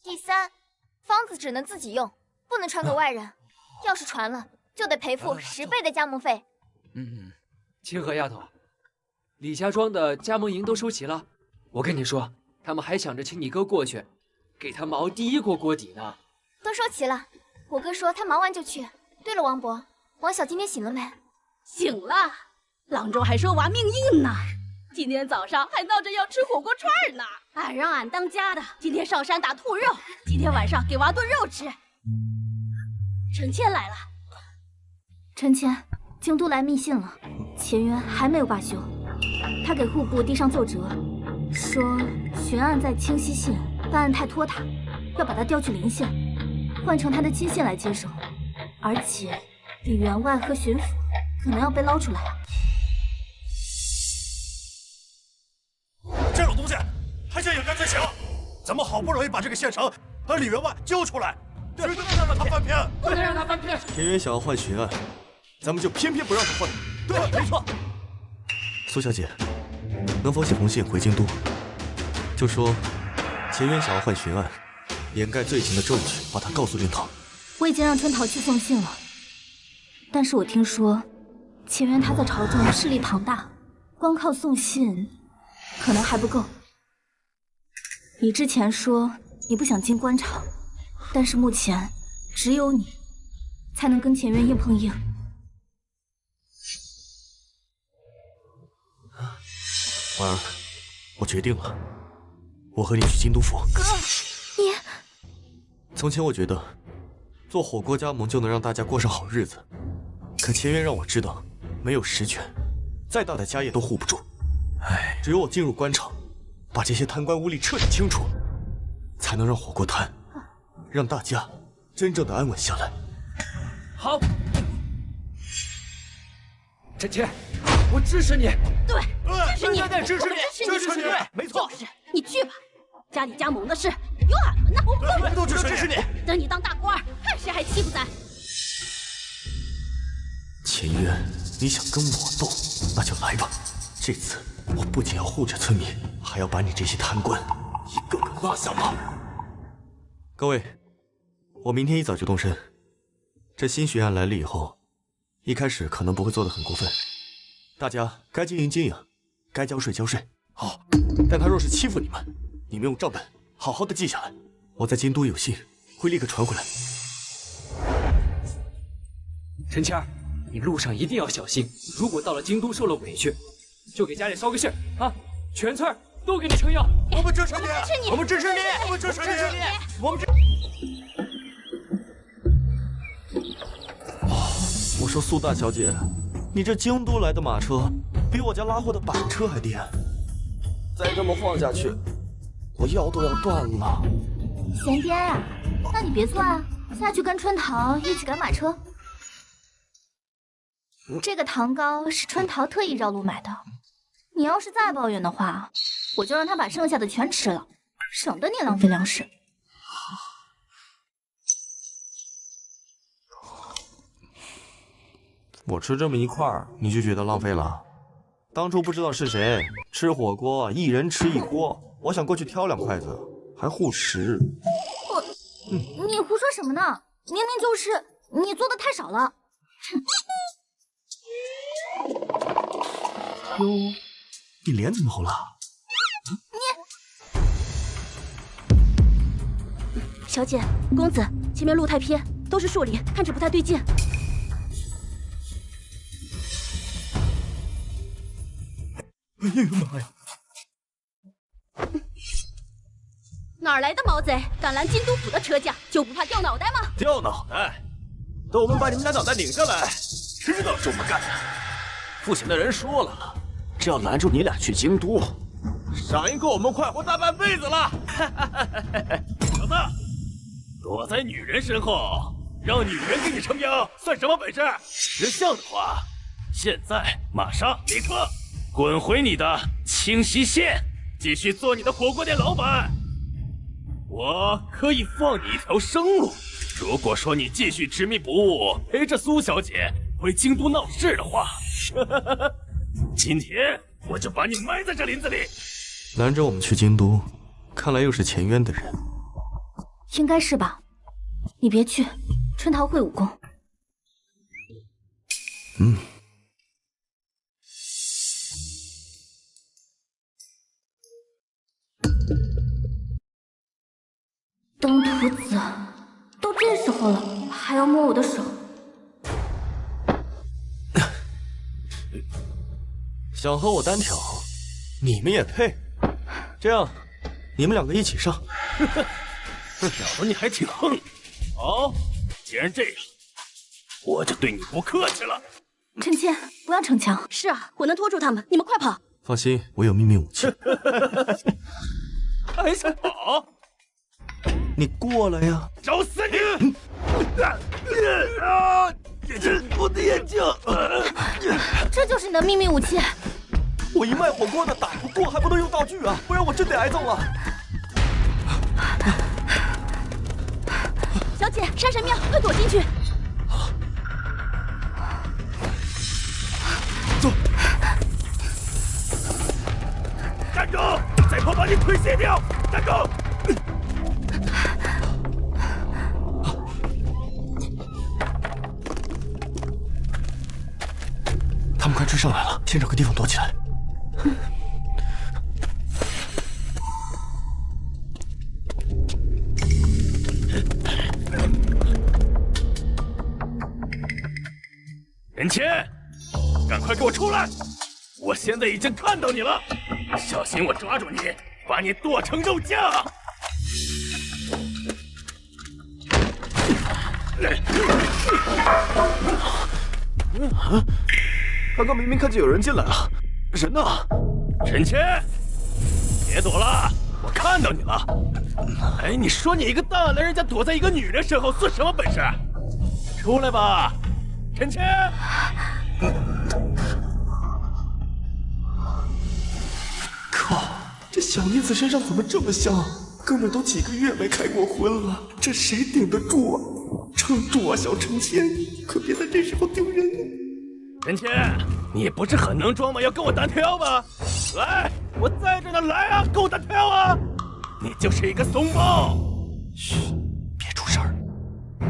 第三，方子只能自己用，不能传给外人。要是传了，就得赔付10倍的加盟费。清河丫头，李家庄的加盟营都收齐了。我跟你说，他们还想着请你哥过去，给他们熬第一锅锅底呢。都收齐了，我哥说他忙完就去。对了，王伯，王小今天醒了没？醒了，郎中还说娃命硬呢。今天早上还闹着要吃火锅串呢。俺让俺当家的今天上山打兔肉，今天晚上给娃炖肉吃。陈谦来了。陈谦，京都来密信了，前冤还没有罢休。他给户部递上奏折，说悬案在清溪县，办案太拖沓，要把他调去临县，换成他的亲信来接手。而且李员外和巡抚可能要被捞出来啊。咱们好不容易把这个县城和李员外揪出来，绝对不能让他翻篇，不能让他翻篇。田园想要换巡案，咱们就偏偏不让他换。对，没错。苏小姐，能否写封信回京都，就说田园想要换巡案，掩盖罪行的证据，把他告诉令堂。我已经让春桃去送信了，但是我听说钱渊他在朝中势力庞大，光靠送信可能还不够。你之前说你不想进官场，但是目前只有你才能跟钱渊硬碰硬。婉儿，我决定了，我和你去京都府。哥，你……从前我觉得做火锅加盟就能让大家过上好日子，可钱渊让我知道，没有实权，再大的家业都护不住。哎，只有我进入官场，把这些贪官污吏彻底清除，才能让火锅摊，让大家真正的安稳下来。好，臣妾，我支持你。对，支持你，对，支持你，支持你，没错，就是你去吧。家里加盟的事有俺们呢，我们都支持你。等你当大官，看谁还欺负咱。钱渊，你想跟我斗，那就来吧。这次我不仅要护着村民，还要把你这些贪官一个个拉下马。各位，我明天一早就动身。这新巡案来了以后，一开始可能不会做得很过分，大家该经营经营，该交税交税。好，但他若是欺负你们，你们用账本好好的记下来。我在京都有信，会立刻传回来。陈谦儿，你路上一定要小心，如果到了京都受了委屈，就给家里捎个信儿啊！全村都给你撑腰。我们支持你，我们支持你，我们支持你，我们支。我说苏大小姐，你这京都来的马车比我家拉货的板车还颠，再这么晃下去，我腰都要断了。嫌颠啊？那你别坐啊，下去跟春桃一起赶马车。这个糖糕是春桃特意绕路买的，你要是再抱怨的话，我就让他把剩下的全吃了，省得你浪费粮食。我吃这么一块儿，你就觉得浪费了？当初不知道是谁吃火锅，一人吃一锅，我想过去挑2筷子，还护食。你胡说什么呢？明明就是你做的太少了。哟，你脸怎么红了？小姐，公子，前面路太偏，都是树林，看着不太对劲。哎呦妈呀！哪儿来的毛贼，敢拦京都府的车驾，就不怕掉脑袋吗？掉脑袋？等我们把你们俩脑袋拧下来，知道是我们干的。付钱的人说了，只要拦住你俩去京都，赏银够我们快活大半辈子了。小子，躲在女人身后，让女人给你撑腰，算什么本事？识相的话，现在马上立刻滚回你的清溪县，继续做你的火锅店老板。我可以放你一条生路。如果说你继续执迷不悟，陪着苏小姐回京都闹事的话，今天我就把你埋在这林子里。拦着我们去京都，看来又是钱渊的人。应该是吧？你别去，春桃会武功。登徒子，都这时候了，还要摸我的手？想和我单挑，你们也配？这样，你们2个一起上。小子你还挺横。好，既然这样，我就对你不客气了。臣妾不要逞强。是啊，我能拖住他们，你们快跑！放心，我有秘密武器。还想跑？你过来呀！找死你！我的眼睛！这就是你的秘密武器。我一卖火锅的，打不过还不能用道具啊，不然我真得挨揍啊！姐，山神庙，快躲进去！走，站住！再跑把你腿卸掉！站住！他们快追上来了，先找个地方躲起来。人谦，赶快给我出来！我现在已经看到你了，小心我抓住你，把你剁成肉酱！刚刚明明看见有人进来了，人呢？人谦，别躲了，我看到你了。哎，你说你一个大男人家躲在一个女人身后算什么本事？出来吧，人谦！靠，这小妮子身上怎么这么香？哥们都几个月没开过荤了，这谁顶得住啊？撑住啊，小陈谦，可别在这时候丢人。人谦，你不是很能装吗？要跟我单挑吗？来，我在这呢，来啊，跟我单挑啊！你就是一个怂包。嘘，别出事儿。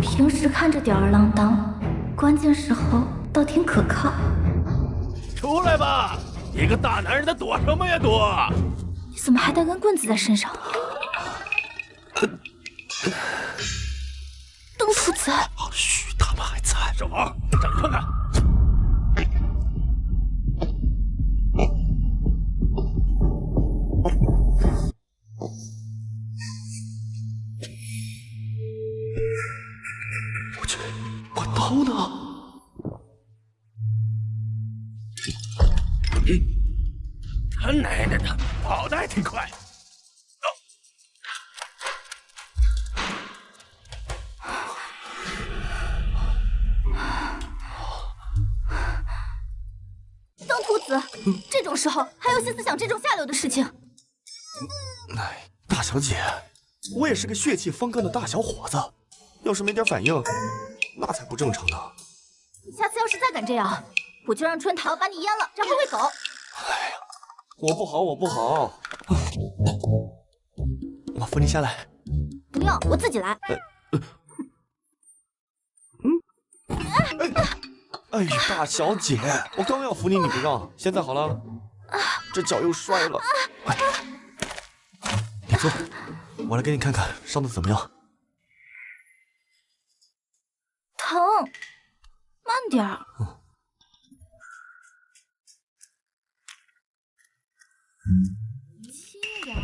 平时看着吊儿郎当，关键时候倒挺可靠。出来吧，一个大男人的躲什么呀躲？你怎么还带根棍子在身上？东土子，嘘，他们还在。手好，让你看看。我去，我刀呢？他奶奶的，跑得还挺快。东土子，这种时候还有心思想这种下流的事情？哎，大小姐，我也是个血气方刚的大小伙子，要是没点反应，那才不正常呢。你下次要是再敢这样，我就让春桃把你阉了，然后喂狗。哎呀，我不好，我不好。我扶你下来。不用，我自己来。哎呀，大小姐，我刚要扶你，你不让，现在好了，这脚又摔了。哎，你坐，我来给你看看伤的怎么样。疼，慢点儿。轻一点，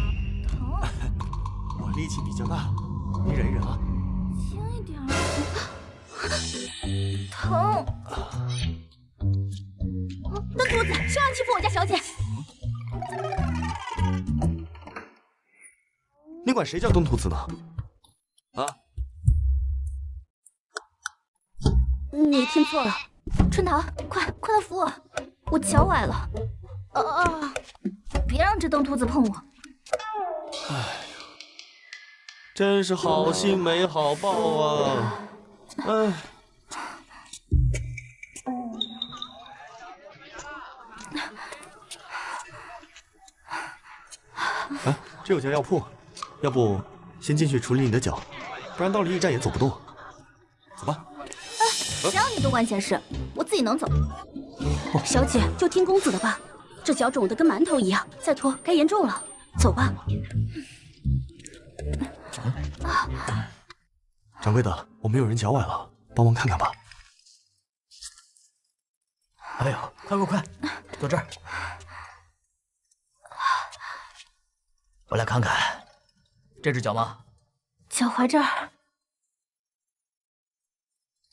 疼。我力气比较大，你忍一忍啊。轻一点。疼。东土子，谁让欺负我家小姐？你管谁叫东土子呢？啊？你听错了，春桃，快来扶我，我脚崴了。别让这东土子碰我。哎呀，真是好心没好报啊！哎。哎，这有家药铺，要不先进去处理你的脚，不然到了驿站也走不动。走吧。谁让你多管闲事？我自己能走。小姐，就听公子的吧，这脚肿得跟馒头一样，再拖该严重了。走吧。掌柜的，我们有人脚崴了，帮忙看看吧。哎呦，快，坐这儿。我来看看，这只脚吗？脚踝这儿。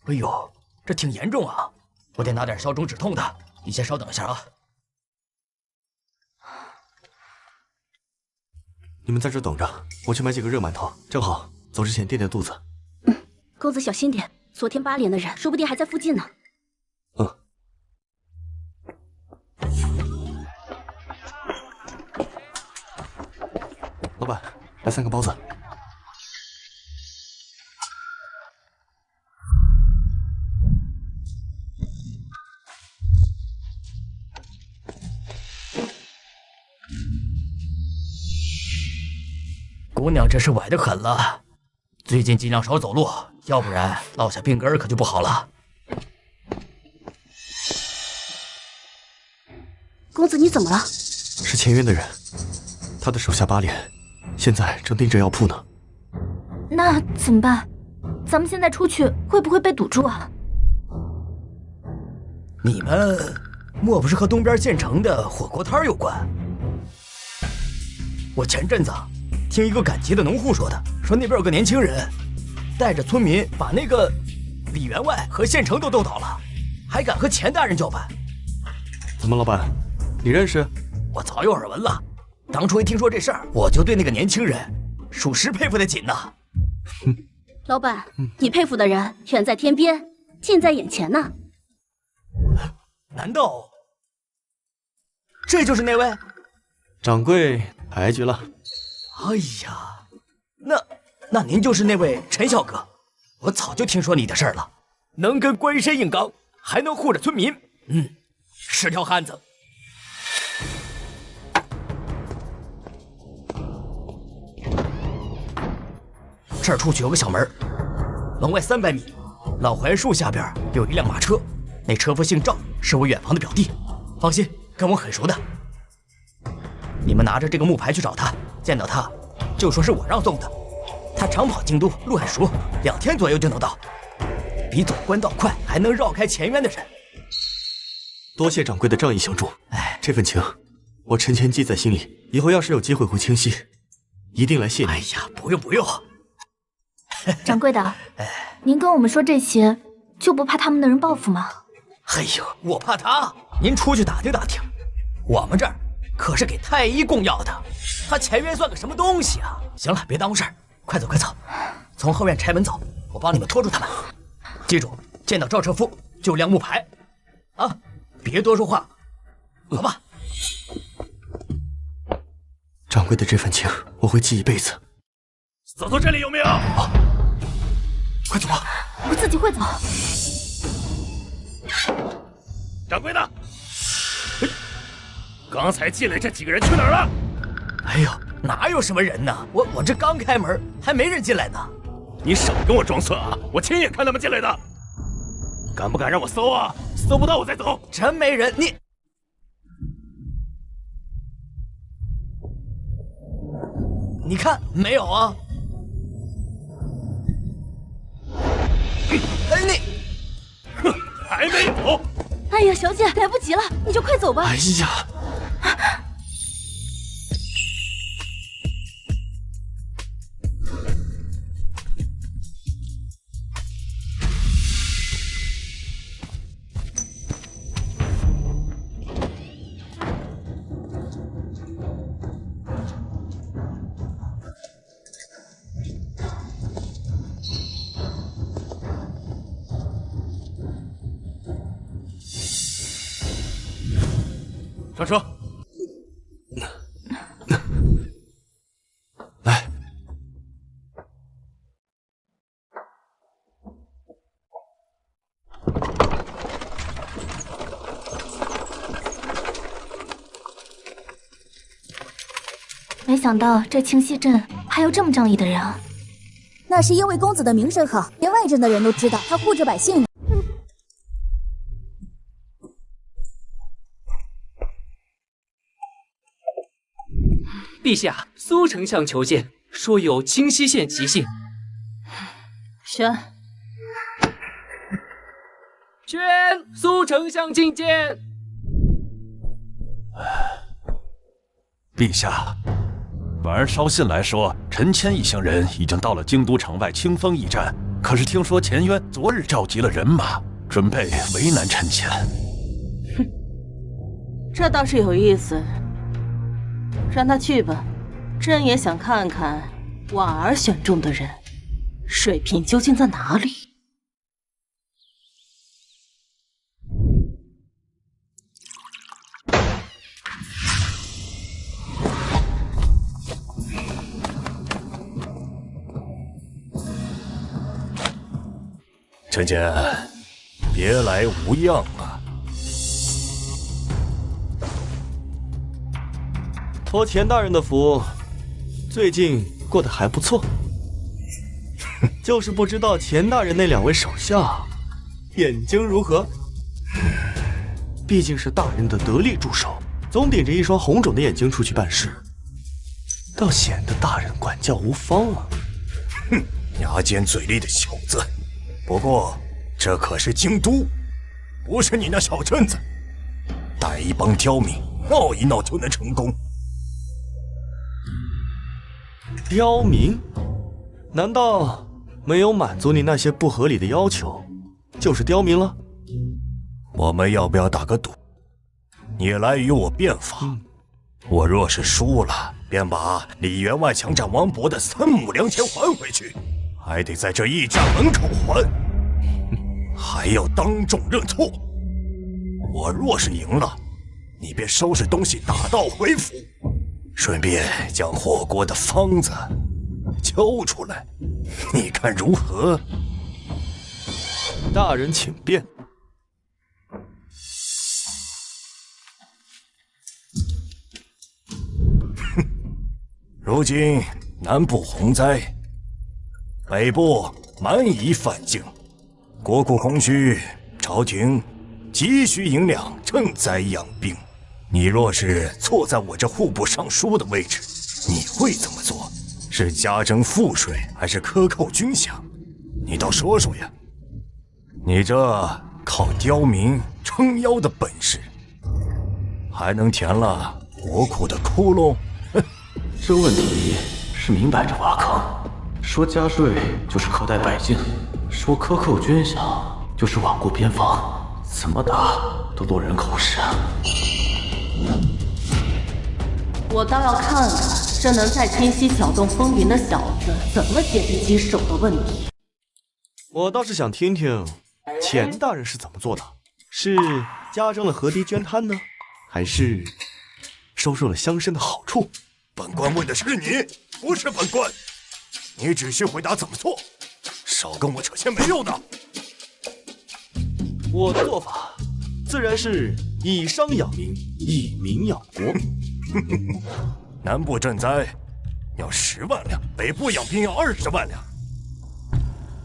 哎呦，这挺严重啊！我得拿点消肿止痛的，你先稍等一下啊。你们在这等着，我去买几个热馒头，正好走之前垫垫肚子。公子小心点，昨天8连的人说不定还在附近呢。老板，来3个包子。姑娘这是崴得很了，最近尽量少走路，要不然落下病根可就不好了。公子，你怎么了？是钱渊的人，他的手下8连，现在正盯着药铺呢。那怎么办？咱们现在出去会不会被堵住啊？你们莫不是和东边县城的火锅摊有关？我前阵子听一个赶集的农户说的，说那边有个年轻人，带着村民把那个李员外和县城都斗倒了，还敢和钱大人叫板。怎么，老板，你认识？我早有耳闻了，当初一听说这事儿，我就对那个年轻人属实佩服得紧呐。老板，你佩服的人远在天边，近在眼前呢。难道这就是那位？掌柜抬举了。哎呀，那您就是那位陈小哥，我早就听说你的事儿了，能跟关山硬刚，还能护着村民，是条汉子。这儿出去有个小门，往外300米，老槐树下边有一辆马车，那车夫姓赵，是我远房的表弟，放心，跟我很熟的。你们拿着这个木牌去找他，见到他就说是我让送的。他常跑京都，路很熟，2天左右就能到，比走官道快，还能绕开钱渊的人。多谢掌柜的仗义相助，这份情我陈谦记在心里，以后要是有机会回清溪，一定来谢你。哎呀，不用。掌柜的，您跟我们说这些，就不怕他们的人报复吗？哎呦，我怕他？您出去打听打听，我们这儿可是给太医供药的，他钱渊算个什么东西啊？行了，别耽误事儿，快走，从后院拆门走，我帮你们拖住他们。记住，见到赵车夫就亮木牌，啊，别多说话，好吧？掌柜的这份情，我会记一辈子。走，这里有没有？快走吧，我自己会走。掌柜的，刚才进来这几个人去哪儿了？哎呦，哪有什么人呢？我这刚开门，还没人进来呢。你少跟我装蒜啊！我亲眼看他们进来的。敢不敢让我搜啊？搜不到我再走。真没人，你看没有啊？哼，还没有。哎呀，小姐，来不及了，你就快走吧。哎呀！上车。来，没想到这清溪镇还有这么仗义的人啊！那是因为公子的名声好，连外镇的人都知道他护着百姓呢。陛下，苏丞相求见，说有清溪县急信。宣，苏丞相觐见。陛下，晚儿捎信来说，陈谦一行人已经到了京都城外清风驿站。可是听说钱渊昨日召集了人马，准备为难陈谦。哼，这倒是有意思。让他去吧，朕也想看看婉儿选中的人水平究竟在哪里。陈谦，别来无恙啊！托钱大人的福，最近过得还不错，就是不知道钱大人那2位手下眼睛如何。毕竟是大人的得力助手，总顶着一双红肿的眼睛出去办事，倒显得大人管教无方啊。哼，牙尖嘴利的小子。不过这可是京都，不是你那小镇子，带一帮刁民闹一闹就能成功。刁民？难道没有满足你那些不合理的要求，就是刁民了？我们要不要打个赌？你来与我辩法，我若是输了，便把李员外强占王勃的3亩良田还回去，还得在这驿站门口还，还要当众认错。我若是赢了，你便收拾东西打道回府，顺便将火锅的方子交出来，你看如何？大人请便。如今南部洪灾，北部蛮夷犯境，国库空虚，朝廷急需银两，赈灾养病。你若是坐在我这户部尚书的位置，你会怎么做？是加征赋税，还是克扣军饷？你倒说说呀！你这靠刁民撑腰的本事，还能填了国库的窟窿？这问题是明摆着挖坑，说加税就是苛待百姓，说克扣军饷就是罔顾边防，怎么打都落人口实啊！我倒要看看这能在清溪搅动风云的小子怎么解决棘手的问题。我倒是想听听钱大人是怎么做的，是加征了河堤捐滩呢，还是收受了乡绅的好处？本官问的是你，不是本官。你只需回答怎么做，少跟我扯些没用的。我的做法自然是以商养民，以民养国。南部赈灾要10万两，北部养兵要20万两，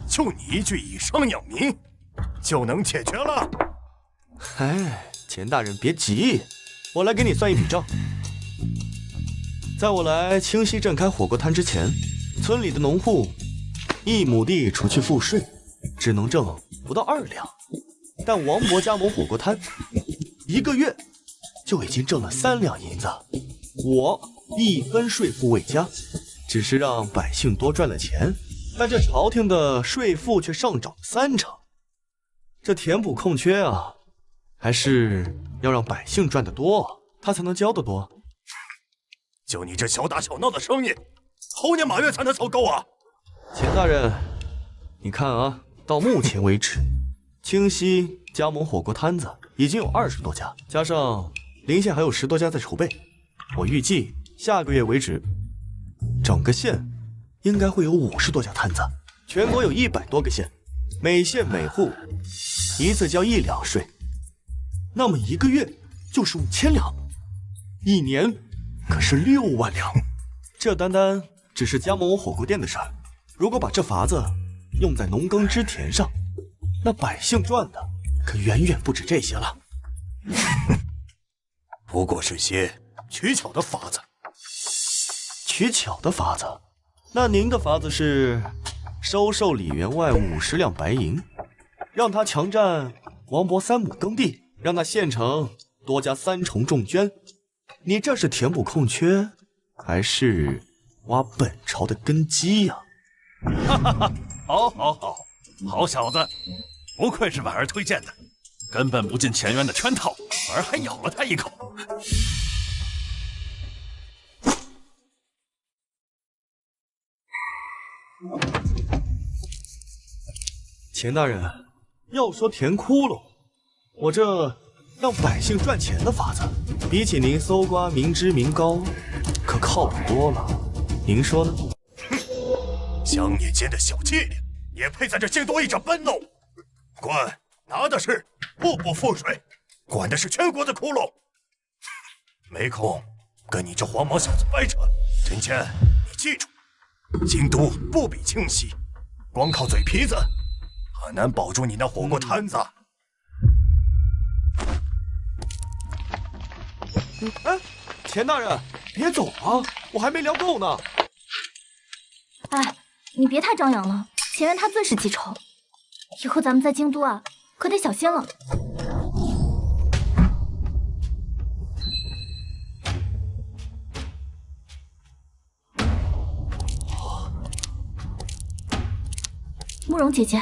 就你一句以商养民，就能解决了。哎，钱大人别急，我来给你算一笔账。在我来清溪镇开火锅摊之前，村里的农户1亩地除去赋税，只能挣不到2两。但王勃加盟火锅摊，1个月就已经挣了3两银子。我1分税赋未加，只是让百姓多赚了钱，但这朝廷的税赋却上涨了3成。这填补空缺啊，还是要让百姓赚得多，他才能交得多。就你这小打小闹的生意，猴年马月才能凑够啊！钱大人，你看啊，到目前为止，清溪加盟火锅摊子已经有20多家，加上邻县还有10多家在筹备。我预计下个月为止，整个县应该会有50多家摊子，全国有100多个县，每县每户一次交1两税，那么1个月就是5000两，1年可是6万两。这单单只是加盟我火锅店的事儿，如果把这法子用在农耕织田上，那百姓赚的可远远不止这些了。不过是些取巧的法子。取巧的法子？那您的法子是收受李员外50两白银，让他强占王勃3亩耕地，让那县城多加3重重捐。你这是填补空缺，还是挖本朝的根基呀？哈哈哈！好，好，好，好小子，不愧是婉儿推荐的，根本不进钱渊的圈套，反而还咬了他一口。钱大人，要说填窟窿，我这让百姓赚钱的法子，比起您搜刮民脂民膏，可靠谱多了。您说呢？哼，乡野间的小伎俩，也配在这京都驿站搬弄？官拿的是户部赋税，管的是全国的窟窿，没空跟你这黄毛小子掰扯。陈谦，你记住，京都不比清溪，光靠嘴皮子很难保住你那火锅摊子。哎，田大人，别走啊，我还没聊够呢。哎，你别太张扬了，前元他最是记仇，以后咱们在京都啊，可得小心了。慕容姐姐，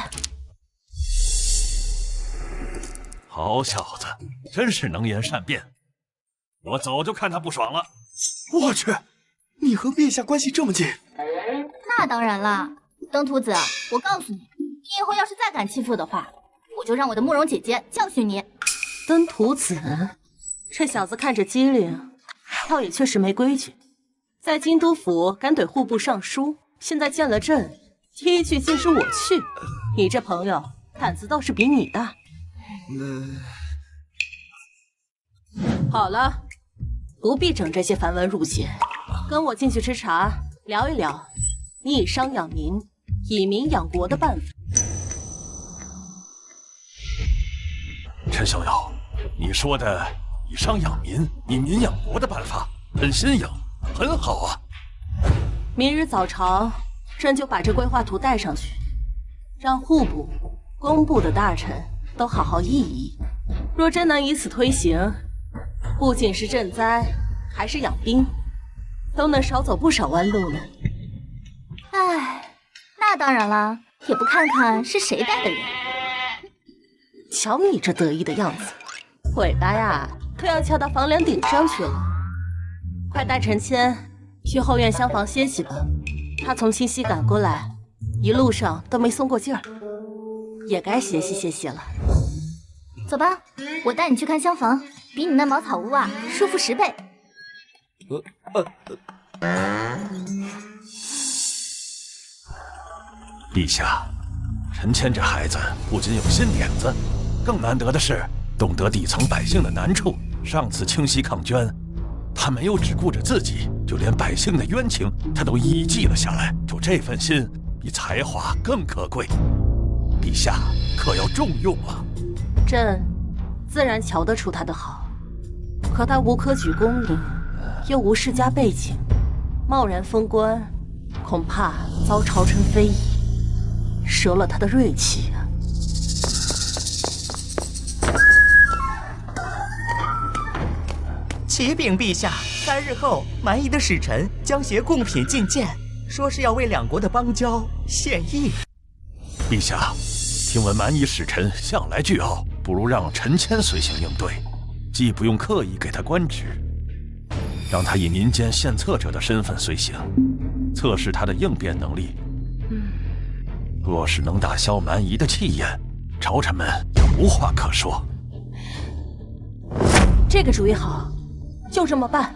好小子，真是能言善辩。我早就看他不爽了。我去，你和陛下关系这么近？那当然啦，登徒子，我告诉你，你以后要是再敢欺负的话，我就让我的慕容姐姐教训你。登徒子，这小子看着机灵，倒也确实没规矩。在京都府敢怼户部尚书，现在见了朕，第一句竟是我去。你这朋友胆子倒是比你大。好了，不必整这些繁文缛节，跟我进去吃茶，聊一聊你以商养民、以民养国的办法。陈逍遥，你说的以商养民、以民养国的办法很新颖，很好啊。明日早朝，朕就把这规划图带上去，让户部、工部的大臣都好好议议。若真能以此推行，不仅是赈灾，还是养兵，都能少走不少弯路呢。哎，那当然啦，也不看看是谁带的人。瞧你这得意的样子，尾巴呀都要翘到房梁顶上去了。快带陈谦去后院厢房歇息吧，他从清溪赶过来，一路上都没松过劲儿，也该歇息歇息了。走吧，我带你去看厢房，比你那茅草屋啊舒服10倍。陛下，陈谦这孩子不仅有新点子，更难得的是懂得底层百姓的难处。上次清溪抗捐，他没有只顾着自己，就连百姓的冤情他都一一记了下来。就这份心，比才华更可贵。陛下可要重用啊！朕自然瞧得出他的好，可他无科举功名，又无世家背景，贸然封官，恐怕遭朝臣非议，折了他的锐气啊！启禀陛下，3日后，蛮夷的使臣将携贡品进谏，说是要为两国的邦交献议。陛下，听闻蛮夷使臣向来倨傲，不如让陈谦随行应对，既不用刻意给他官职，让他以民间献策者的身份随行，测试他的应变能力。若是能打消蛮夷的气焰，朝臣们就无话可说。这个主意好，就这么办。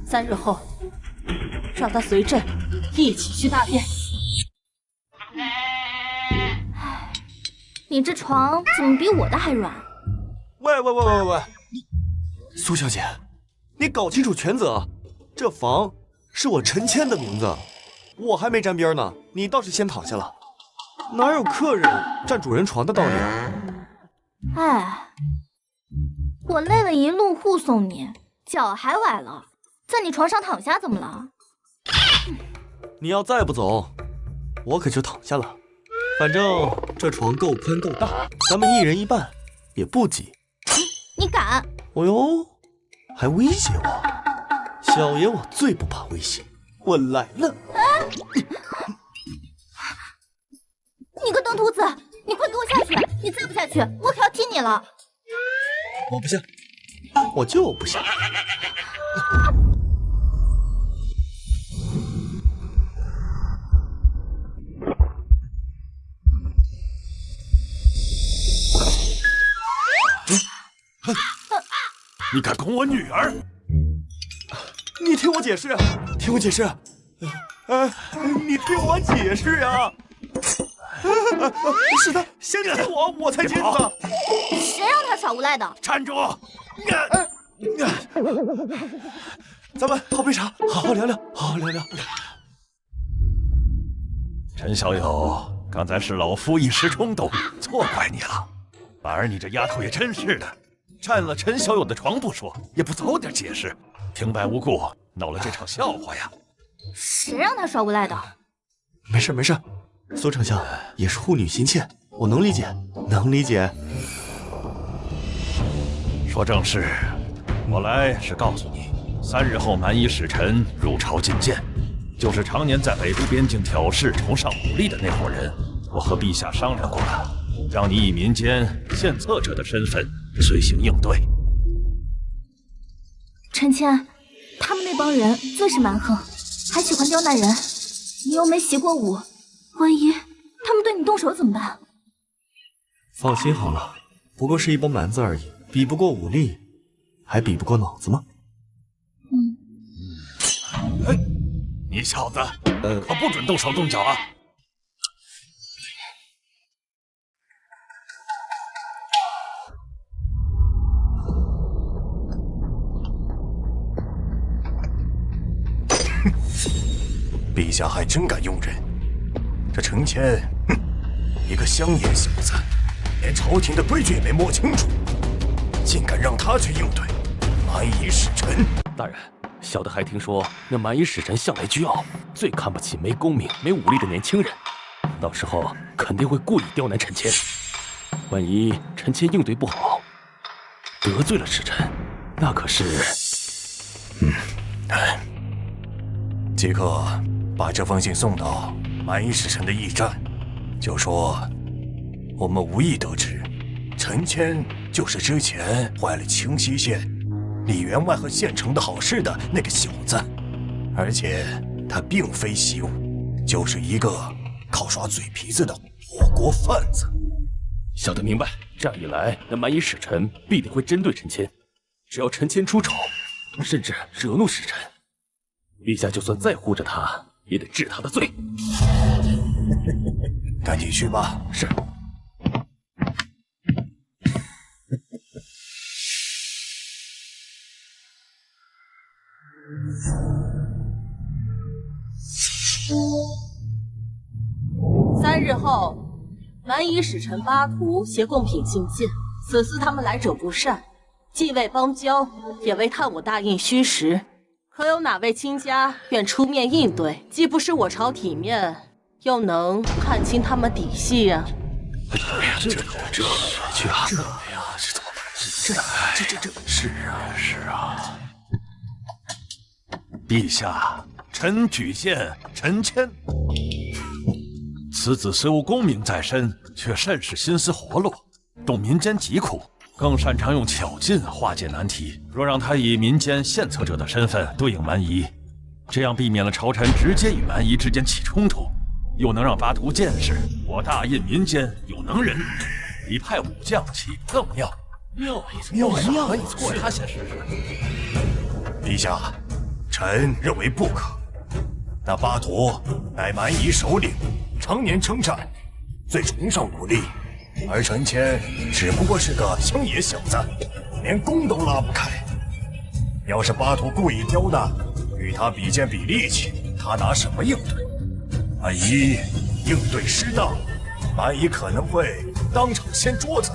3日后，让他随朕一起去大便。你这床怎么比我的还软？喂，苏小姐，你搞清楚权责，这房是我陈谦的名字，我还没沾边呢，你倒是先躺下了，哪有客人占主人床的道理啊？哎，我累了一路护送你，脚还崴了，在你床上躺下怎么了？你要再不走，我可就躺下了。反正这床够宽够大，咱们1人1半，也不挤。你敢？哦呦，还威胁我？小爷我最不怕威胁，我来了！你个登徒子，你快给我下去！你再不下去，我可要踢你了！我不下，我就不下。你敢拱我女儿？你听我解释，听我解释。你听我解释呀！是他先接我，我才接他。谁让他耍无赖的？站住！咱们泡杯茶，好好聊聊，好好聊聊。陈小友，刚才是老夫一时冲动，错怪你了。婉儿，你这丫头也真是的，占了陈小友的床不说，也不早点解释，平白无故闹了这场笑话呀！谁让他耍无赖的？没事没事，苏丞相也是护女心切，我能理解，能理解。说正事，我来是告诉你，3日后蛮夷使臣入朝觐见，就是常年在北部边境挑事、崇尚武力的那伙人。我和陛下商量过了，让你以民间献策者的身份随行应对。陈谦，他们那帮人最是蛮横，还喜欢刁难人。你又没习过武，万一他们对你动手怎么办？放心好了，不过是一帮蛮子而已，比不过武力，还比不过脑子吗？哎，你小子，可不准动手动脚啊！陛下还真敢用人，这陈谦，一个乡野小子，连朝廷的规矩也没摸清楚，竟敢让他去应对蛮夷使臣。大人，小的还听说那蛮夷使臣向来倨傲，最看不起没功名、没武力的年轻人，到时候肯定会故意刁难陈谦。万一陈谦应对不好，得罪了使臣，那可是……即刻把这封信送到蛮夷使臣的驿站，就说我们无意得知，陈谦就是之前坏了清溪县李员外和县城的好事的那个小子，而且他并非习武，就是一个靠耍嘴皮子的火锅贩子。小的明白，这样一来，那蛮夷使臣必定会针对陈谦，只要陈谦出丑，甚至惹怒使臣，陛下就算再护着他，也得治他的罪。赶紧去吧。是。3日后，蛮夷使臣巴图携贡品觐见，此次他们来者不善，既为邦交，也为探我大印虚实。可有哪位亲家愿出面应对？既不失我朝体面，又能看清他们底细呀？哎呀，这去啊！哎呀，这怎么办？这是啊！陛下，臣举荐陈谦。此子虽无功名在身，却甚是心思活络，懂民间疾苦，更擅长用巧劲化解难题。若让他以民间献策者的身份对应蛮夷，这样避免了朝臣直接与蛮夷之间起冲突，又能让巴图见识我大印民间有能人，比派武将岂不更妙？妙！你错他先试试。陛下，臣认为不可。那巴图乃蛮夷首领，常年征战，最崇尚武力，而陈谦只不过是个乡野小子，连弓都拉不开。要是巴图故意刁难，与他比剑比力气，他拿什么应对？万一应对失当，蛮夷可能会当场掀桌子。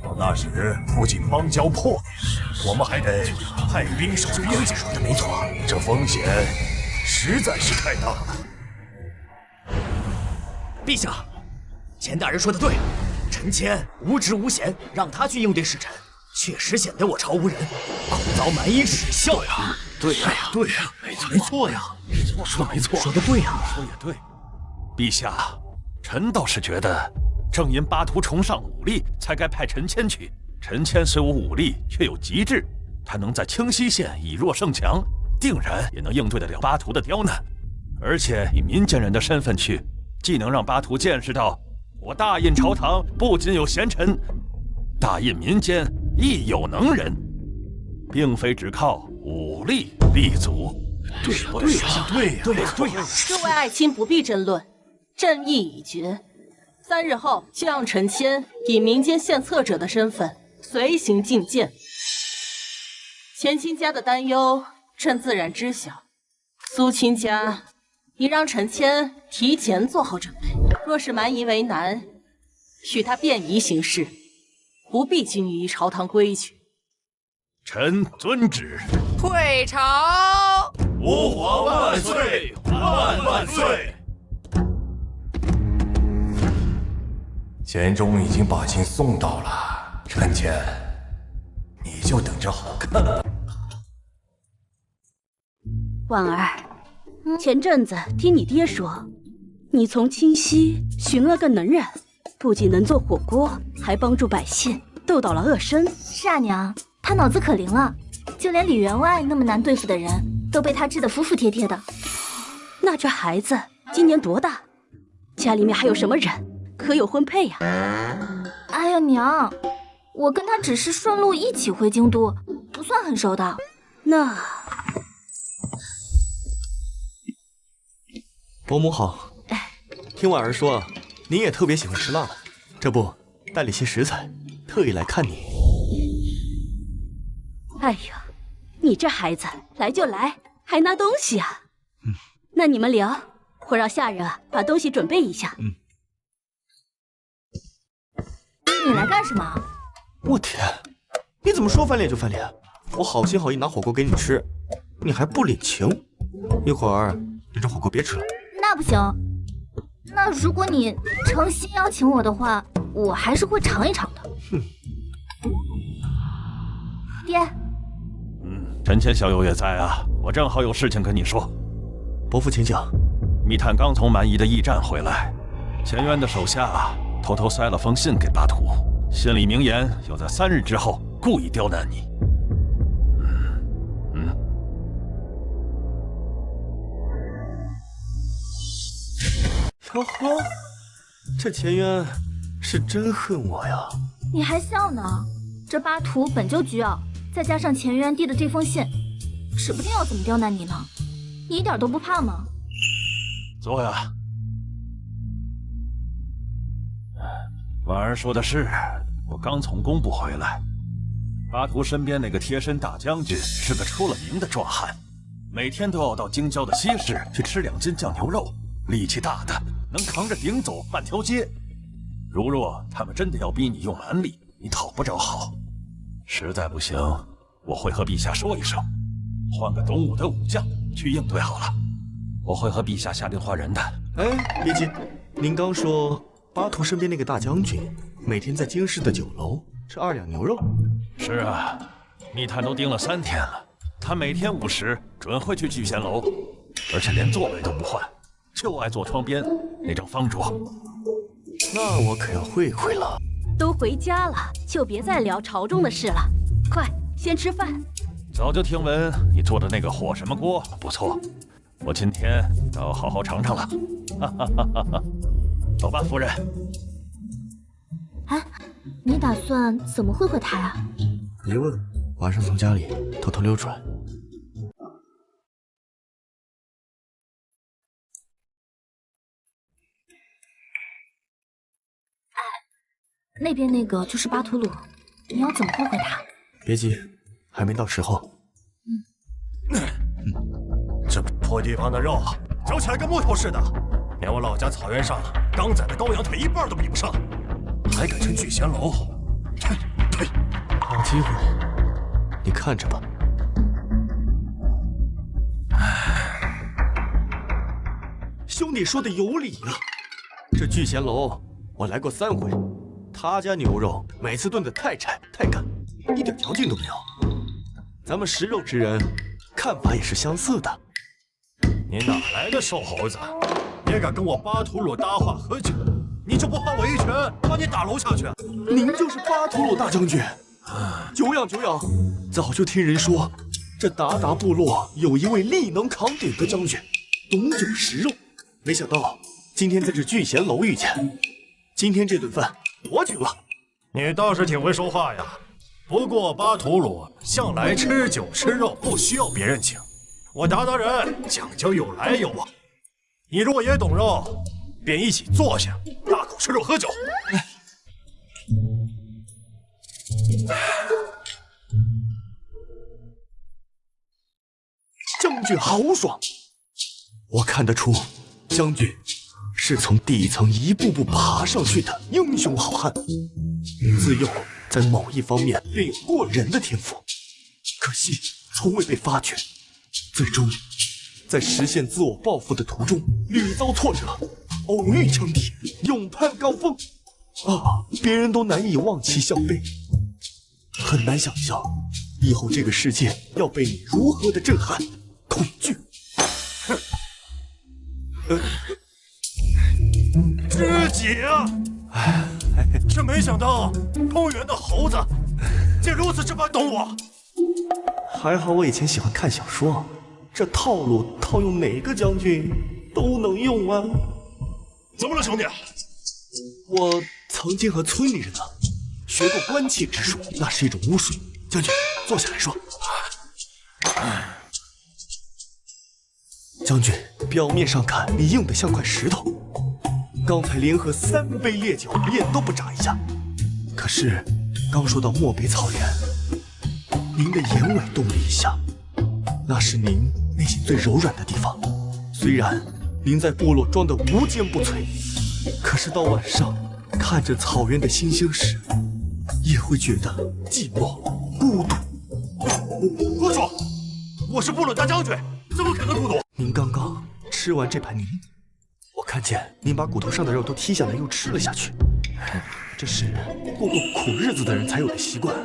到那时不仅邦交破灭，我们还得派兵守边境。说的没错，这风险实在是太大了。陛下，钱大人说的对，陈谦无职无衔，让他去应对使臣，确实显得我朝无人，恐遭蛮夷耻笑呀！对呀，没错呀，说的没错，说的对呀，说也对。陛下，臣倒是觉得，正因巴图崇尚武力，才该派陈谦去。陈谦虽无武力，却有极智，他能在清溪县以弱胜强，定然也能应对得了巴图的刁难。而且以民间人的身份去，既能让巴图见识到我大印朝堂不仅有贤臣，大印民间亦有能人，并非只靠武力立足。对呀！诸位爱卿不必争论，朕意已决。3日后就让陈谦以民间献策者的身份随行觐见。前亲家的担忧，朕自然知晓。苏亲家你让陈谦提前做好准备。若是蛮夷为难，许他便宜行事，不必拘泥于朝堂规矩。臣遵旨。退朝！吾皇万岁！万万岁！监中已经把信送到了，陈谦，你就等着好看吧。婉儿，前阵子听你爹说，你从清溪寻了个能人，不仅能做火锅，还帮助百姓斗倒了恶绅。是啊，娘，他脑子可灵了，就连李员外那么难对付的人，都被他治得服服帖帖的。那这孩子今年多大？家里面还有什么人？可有婚配呀？哎呀，娘，我跟他只是顺路一起回京都，不算很熟的。那伯母好，听婉儿说您也特别喜欢吃辣，这不带了些食材，特意来看你。哎呀，你这孩子来就来，还拿东西啊？那你们聊，我让下人把东西准备一下。你来干什么？我天，你怎么说翻脸就翻脸？我好心好意拿火锅给你吃，你还不领情？一会儿你这火锅别吃了。那不行，那如果你诚心邀请我的话，我还是会尝一尝的。爹，陈谦小友也在啊，我正好有事情跟你说。伯父请讲。密探刚从蛮夷的驿站回来，钱渊的手下偷偷塞了封信给巴图，信里明言要在3日之后故意刁难你。哟呵，这钱渊是真恨我呀！你还笑呢？这巴图本就倨傲，再加上钱渊递的这封信，指不定要怎么刁难你呢。你一点都不怕吗？坐呀。婉儿说的是，我刚从工部回来，巴图身边那个贴身大将军是个出了名的壮汉，每天都要到京郊的西市去吃2斤酱牛肉，力气大的能扛着鼎走半条街。如若他们真的要逼你用蛮力，你讨不着好。实在不行，我会和陛下说一声，换个懂武的武将去应对好了。我会和陛下下令换人的。哎，别急，您刚说巴图身边那个大将军每天在京师的酒楼吃2两牛肉？是啊，密探都盯了3天了，他每天午时准会去聚贤楼，而且连座位都不换，就爱坐窗边那张方桌。那我可要会会了。都回家了，就别再聊朝中的事了。快，先吃饭。早就听闻你做的那个火什么锅不错，我今天要好好尝尝了。哈哈哈哈哈！走吧，夫人。哎，你打算怎么会会他呀？别问，晚上从家里偷偷溜出来。那边那个就是巴图鲁，你要怎么会会他？别急，还没到时候。这破地方的肉，嚼起来跟木头似的，连我老家草原上刚宰的羔羊腿一半都比不上，还敢称聚贤楼？呸！好机会，你看着吧。兄弟说的有理啊！这聚贤楼我来过3回，他家牛肉每次炖的太柴太干，一点嚼劲都没有。咱们食肉之人看法也是相似的。你哪来的瘦猴子？也敢跟我巴图鲁搭话喝酒？你就不怕我一拳把你打楼下去？您就是巴图鲁大将军？久仰久仰，早就听人说，这鞑靼部落有一位力能扛鼎的将军，懂酒食肉。没想到今天在这聚贤楼遇见，今天这顿饭我请了。你倒是挺会说话呀。不过巴图鲁向来吃酒吃肉，不需要别人请。我鞑靼人讲究有来有往，你如果也懂肉，便一起坐下，大口吃肉喝酒。将军豪爽，我看得出，将军是从底层一步步爬上去的英雄好汉。自幼在某一方面便有过人的天赋，可惜从未被发掘，最终在实现自我抱负的途中屡遭挫折，偶遇强敌，勇攀高峰。别人都难以望其项背，很难想象以后这个世界要被你如何的震撼、恐惧。知己啊！真没想到中原的猴子竟如此这般懂我。还好我以前喜欢看小说，这套路套用哪个将军都能用啊。怎么了，兄弟？我曾经和村里人学过观气之术，那是一种巫术。将军，坐下来说。将军，表面上看你硬得像块石头，刚才连喝3杯烈酒，脸都不眨一下。可是刚说到漠北草原，您的眼尾动了一下，那是您内心最柔软的地方。虽然您在部落装得无坚不摧，可是到晚上看着草原的星星时，也会觉得寂寞孤独。胡说！我是部落大将军，怎么可能孤独？您刚刚吃完这盘泥，我看见您把骨头上的肉都剔下来又吃了下去，这是过苦日子的人才有的习惯。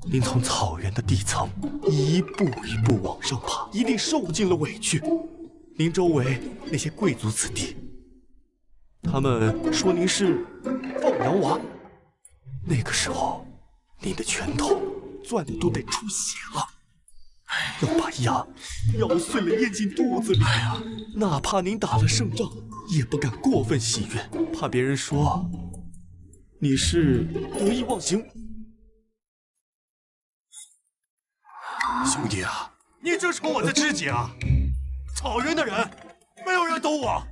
您从草原的地层一步一步往上爬，一定受尽了委屈。您周围那些贵族子弟，他们说您是放羊娃，那个时候您的拳头攥的都得出血了，要把羊咬碎了咽进肚子里。哪怕您打了胜仗，也不敢过分喜悦，怕别人说你是得意忘形。兄弟啊，你这是我的知己啊！草原的人，没有人懂我。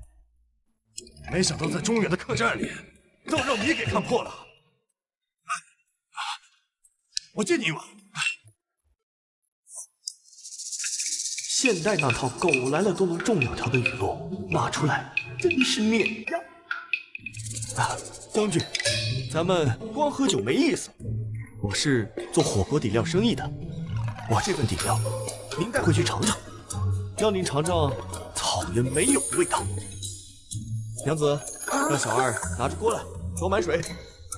没想到在中原的客栈里，都让你给看破了。我借你一碗。现代那套狗来了都能种2条的语录拿出来，真是碾压！将军，咱们光喝酒没意思。我是做火锅底料生意的，我这份底料您带回去尝尝，让您尝尝草原没有的味道。娘子，让小二拿着锅来，装满水。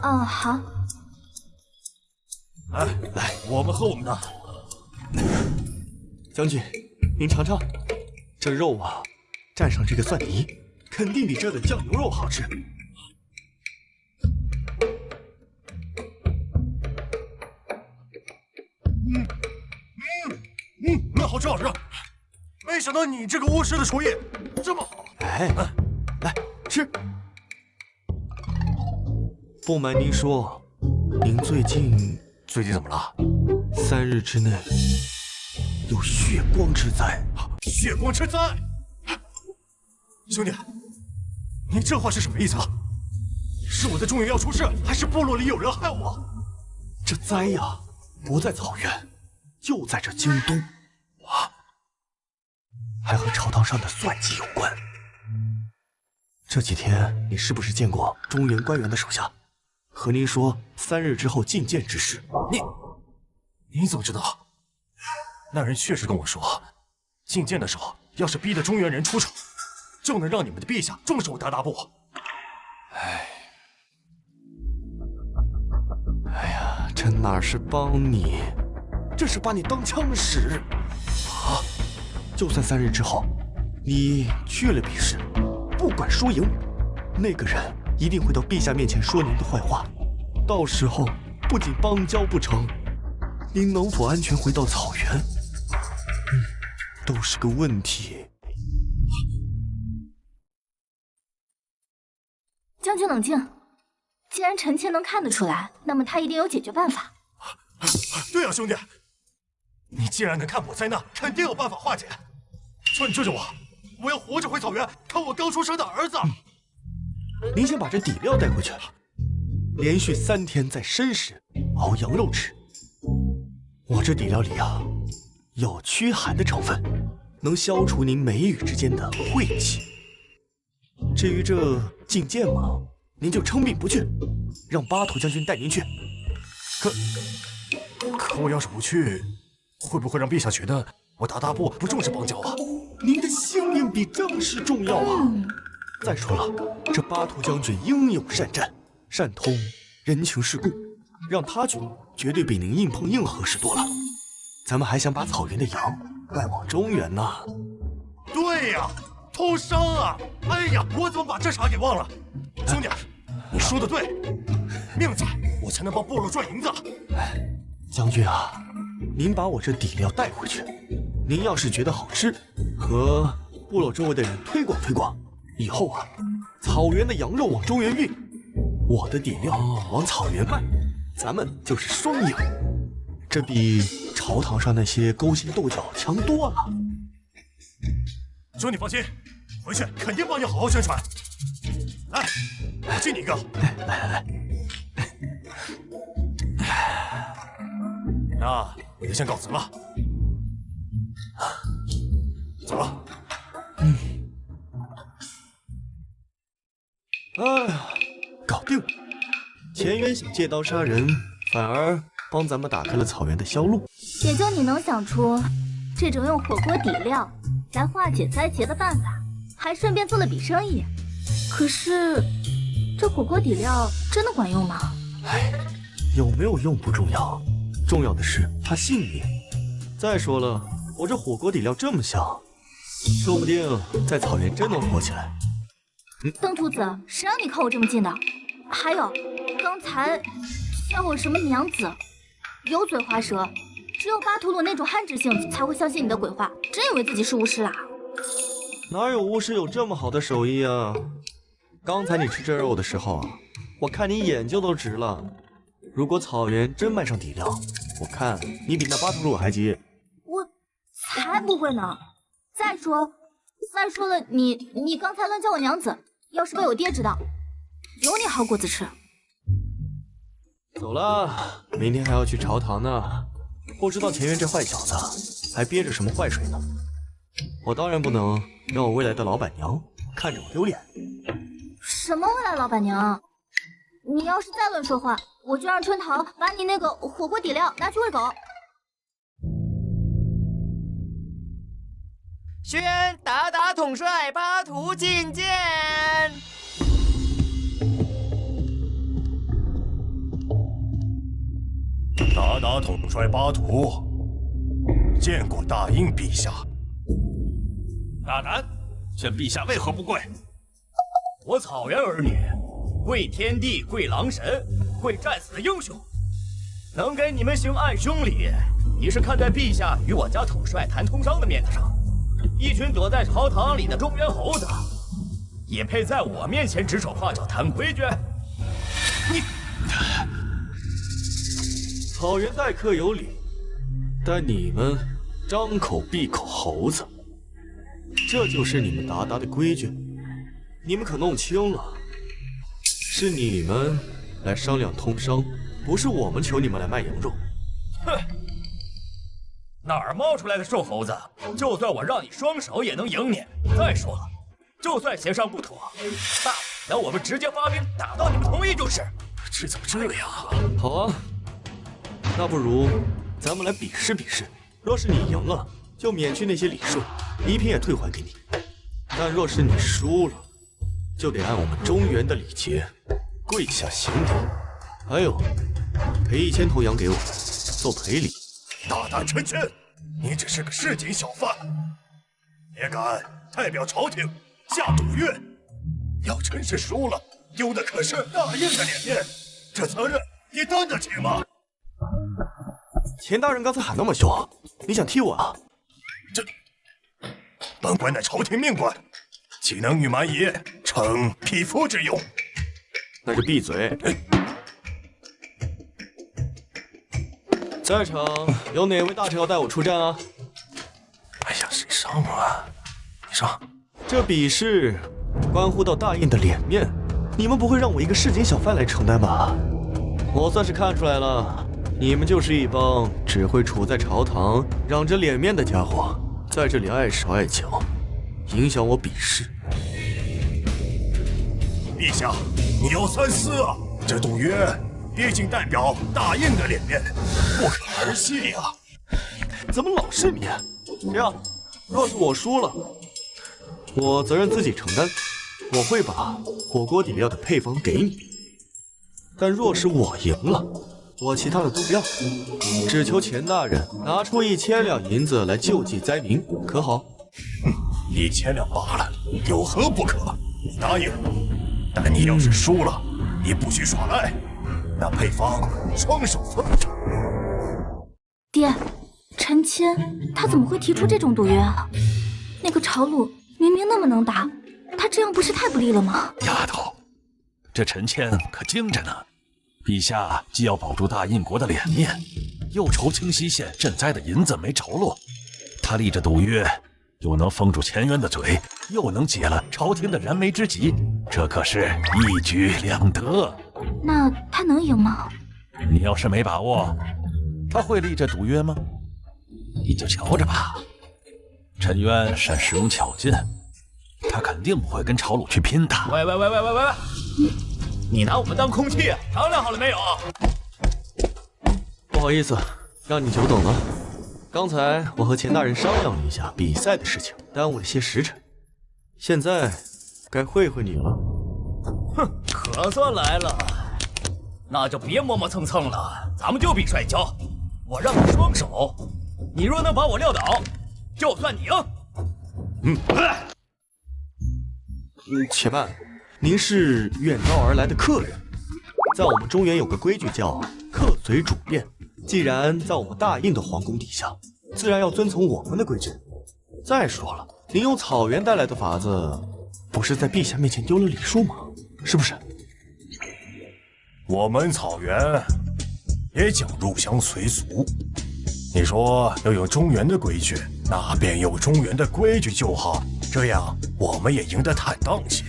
好。来，我们喝我们的。将军，您尝尝，这肉啊，蘸上这个蒜泥，肯定比这的酱牛肉好吃。那好吃好吃。没想到你这个巫师的厨艺这么好。来吃。不瞒您说，您最近怎么了？3日之内有血光之灾。血光之灾？兄弟，你这话是什么意思啊？是我在中原要出事，还是部落里有人害我？这灾呀，不在草原，就在这京都，还和朝堂上的算计有关。这几天你是不是见过中原官员的手下？和您说3日之后觐见之事。你怎么知道？那人确实跟我说，觐见的时候，要是逼得中原人出手，就能让你们的陛下重手大部。哎呀，这哪是帮你，这是把你当枪使啊！就算3日之后你去了比试，不管输赢，那个人一定会到陛下面前说您的坏话。到时候不仅邦交不成，您能否安全回到草原，都是个问题。将军冷静，既然臣妾能看得出来，那么他一定有解决办法。对啊，兄弟，你既然能看破灾难，肯定有办法化解。求你救救我，我要活着回草原看我刚出生的儿子。您先把这底料带回去，连续3天在申时熬羊肉吃。我这底料里啊，有驱寒的成分，能消除您眉宇之间的晦气。至于这觐见嘛，您就称病不去，让巴图将军带您去。可我要是不去，会不会让陛下觉得我达达部不重视邦交啊？您的性命比政事重要啊！再说了，这巴图将军英勇善战，善通人情世故，让他去，绝对比您硬碰硬合适多了。咱们还想把草原的羊卖往中原呢。对呀，通商啊！哎呀，我怎么把这茬给忘了？兄弟，你说的对，命在我才能帮部落赚银子。将军啊，您把我这底料带回去，您要是觉得好吃，和部落周围的人推广推广，以后啊，草原的羊肉往中原运，我的底料往草原卖，咱们就是双赢，这比朝堂上那些勾心斗角强多了。兄弟放心，回去肯定帮你好好宣传。来，我敬你一个。来，那我就先告辞了。走了。哎呀，搞定了！前渊想借刀杀人，反而帮咱们打开了草原的销路。也就你能想出这种用火锅底料来化解灾劫的办法，还顺便做了笔生意。可是，这火锅底料真的管用吗？哎，有没有用不重要，重要的是它信你。再说了，我这火锅底料这么香，说不定在草原真能火起来。邓秃子，谁让你靠我这么近的？还有，刚才叫我什么娘子，油嘴滑舌，只有巴图鲁那种憨直性才会相信你的鬼话，真以为自己是巫师啦？哪有巫师有这么好的手艺啊？刚才你吃这肉的时候啊，我看你眼睛都直了。如果草原真卖上底料，我看你比那巴图鲁还急。我才不会呢！再说了，你刚才乱叫我娘子，要是被我爹知道，有你好果子吃。走了，明天还要去朝堂呢。不知道前渊这坏小子还憋着什么坏水呢。我当然不能让我未来的老板娘看着我丢脸。什么未来老板娘？你要是再乱说话，我就让春桃把你那个火锅底料拿去喂狗。轩达达统帅巴图觐见。达达统帅巴图，见过大英陛下。大胆，见陛下为何不跪？我草原儿女，跪天地，跪狼神，跪战死的英雄，能给你们行暗兄礼，已是看在陛下与我家统帅谈通商的面子上。一群躲在朝堂里的中原猴子，也配在我面前指手画脚谈规矩？你草原待客有礼，但你们张口闭口猴子，这就是你们达达的规矩。你们可弄清了，是你们来商量通商，不是我们求你们来卖羊肉。哼！哪儿冒出来的瘦猴子？就算我让你双手也能赢你。再说了，就算协商不妥，大不了我们直接发兵打到你们同意就是。这怎么这样？好啊，那不如咱们来比试比试。若是你赢了，就免去那些礼数，礼品也退还给你；但若是你输了，就得按我们中原的礼节跪下行礼，还有赔1000头羊给我做赔礼。大胆陈谦，你只是个市井小贩，也敢代表朝廷下赌约？要真是输了，丢的可是大印的脸面，这责任你担得起吗？钱大人刚才喊那么凶，你想踢我啊？这本官乃朝廷命官，岂能与蛮夷逞匹夫之勇？那就闭嘴。在场有哪位大臣要带我出战啊？哎呀，谁上啊？你上。这比试关乎到大印的脸面，你们不会让我一个市井小贩来承担吧？我算是看出来了，你们就是一帮只会处在朝堂嚷着脸面的家伙。在这里碍手碍脚，影响我比试。陛下，你要三思啊！这赌约毕竟代表大印的脸面，不可儿戏啊！怎么老是你？这样，若是我输了，我责任自己承担，我会把火锅底料的配方给你。但若是我赢了，我其他的都不要，只求钱大人拿出1000两银子来救济灾民，可好？1000两罢了，有何不可？你答应。但你要是输了，你不许耍赖，那配方双手奉上。爹，陈谦他怎么会提出这种赌约啊？那个朝鲁明明那么能打，他这样不是太不利了吗？丫头，这陈谦可精着呢。陛下既要保住大印国的脸面，又愁清溪县赈灾的银子没着落，他立着赌约，又能封住钱渊的嘴，又能解了朝廷的燃眉之急，这可是一举两得。那他能赢吗？你要是没把握，他会立这赌约吗？你就瞧着吧。陈渊善使用巧劲，他肯定不会跟朝鲁去拼的。喂，你拿我们当空气啊？商量好了没有？不好意思，让你久等了。刚才我和钱大人商量了一下比赛的事情，耽误了些时辰。现在该会会你了。哼，可算来了，那就别磨磨蹭蹭了，咱们就比摔跤。我让你双手，你若能把我撂倒，就算你赢。且慢，您是远道而来的客人，在我们中原有个规矩叫客随主便。既然在我们大印的皇宫底下，自然要遵从我们的规矩。再说了，您用草原带来的法子，不是在陛下面前丢了礼数吗？是不是？我们草原也讲入乡随俗。你说要有中原的规矩，那便有中原的规矩就好，这样我们也赢得坦荡些。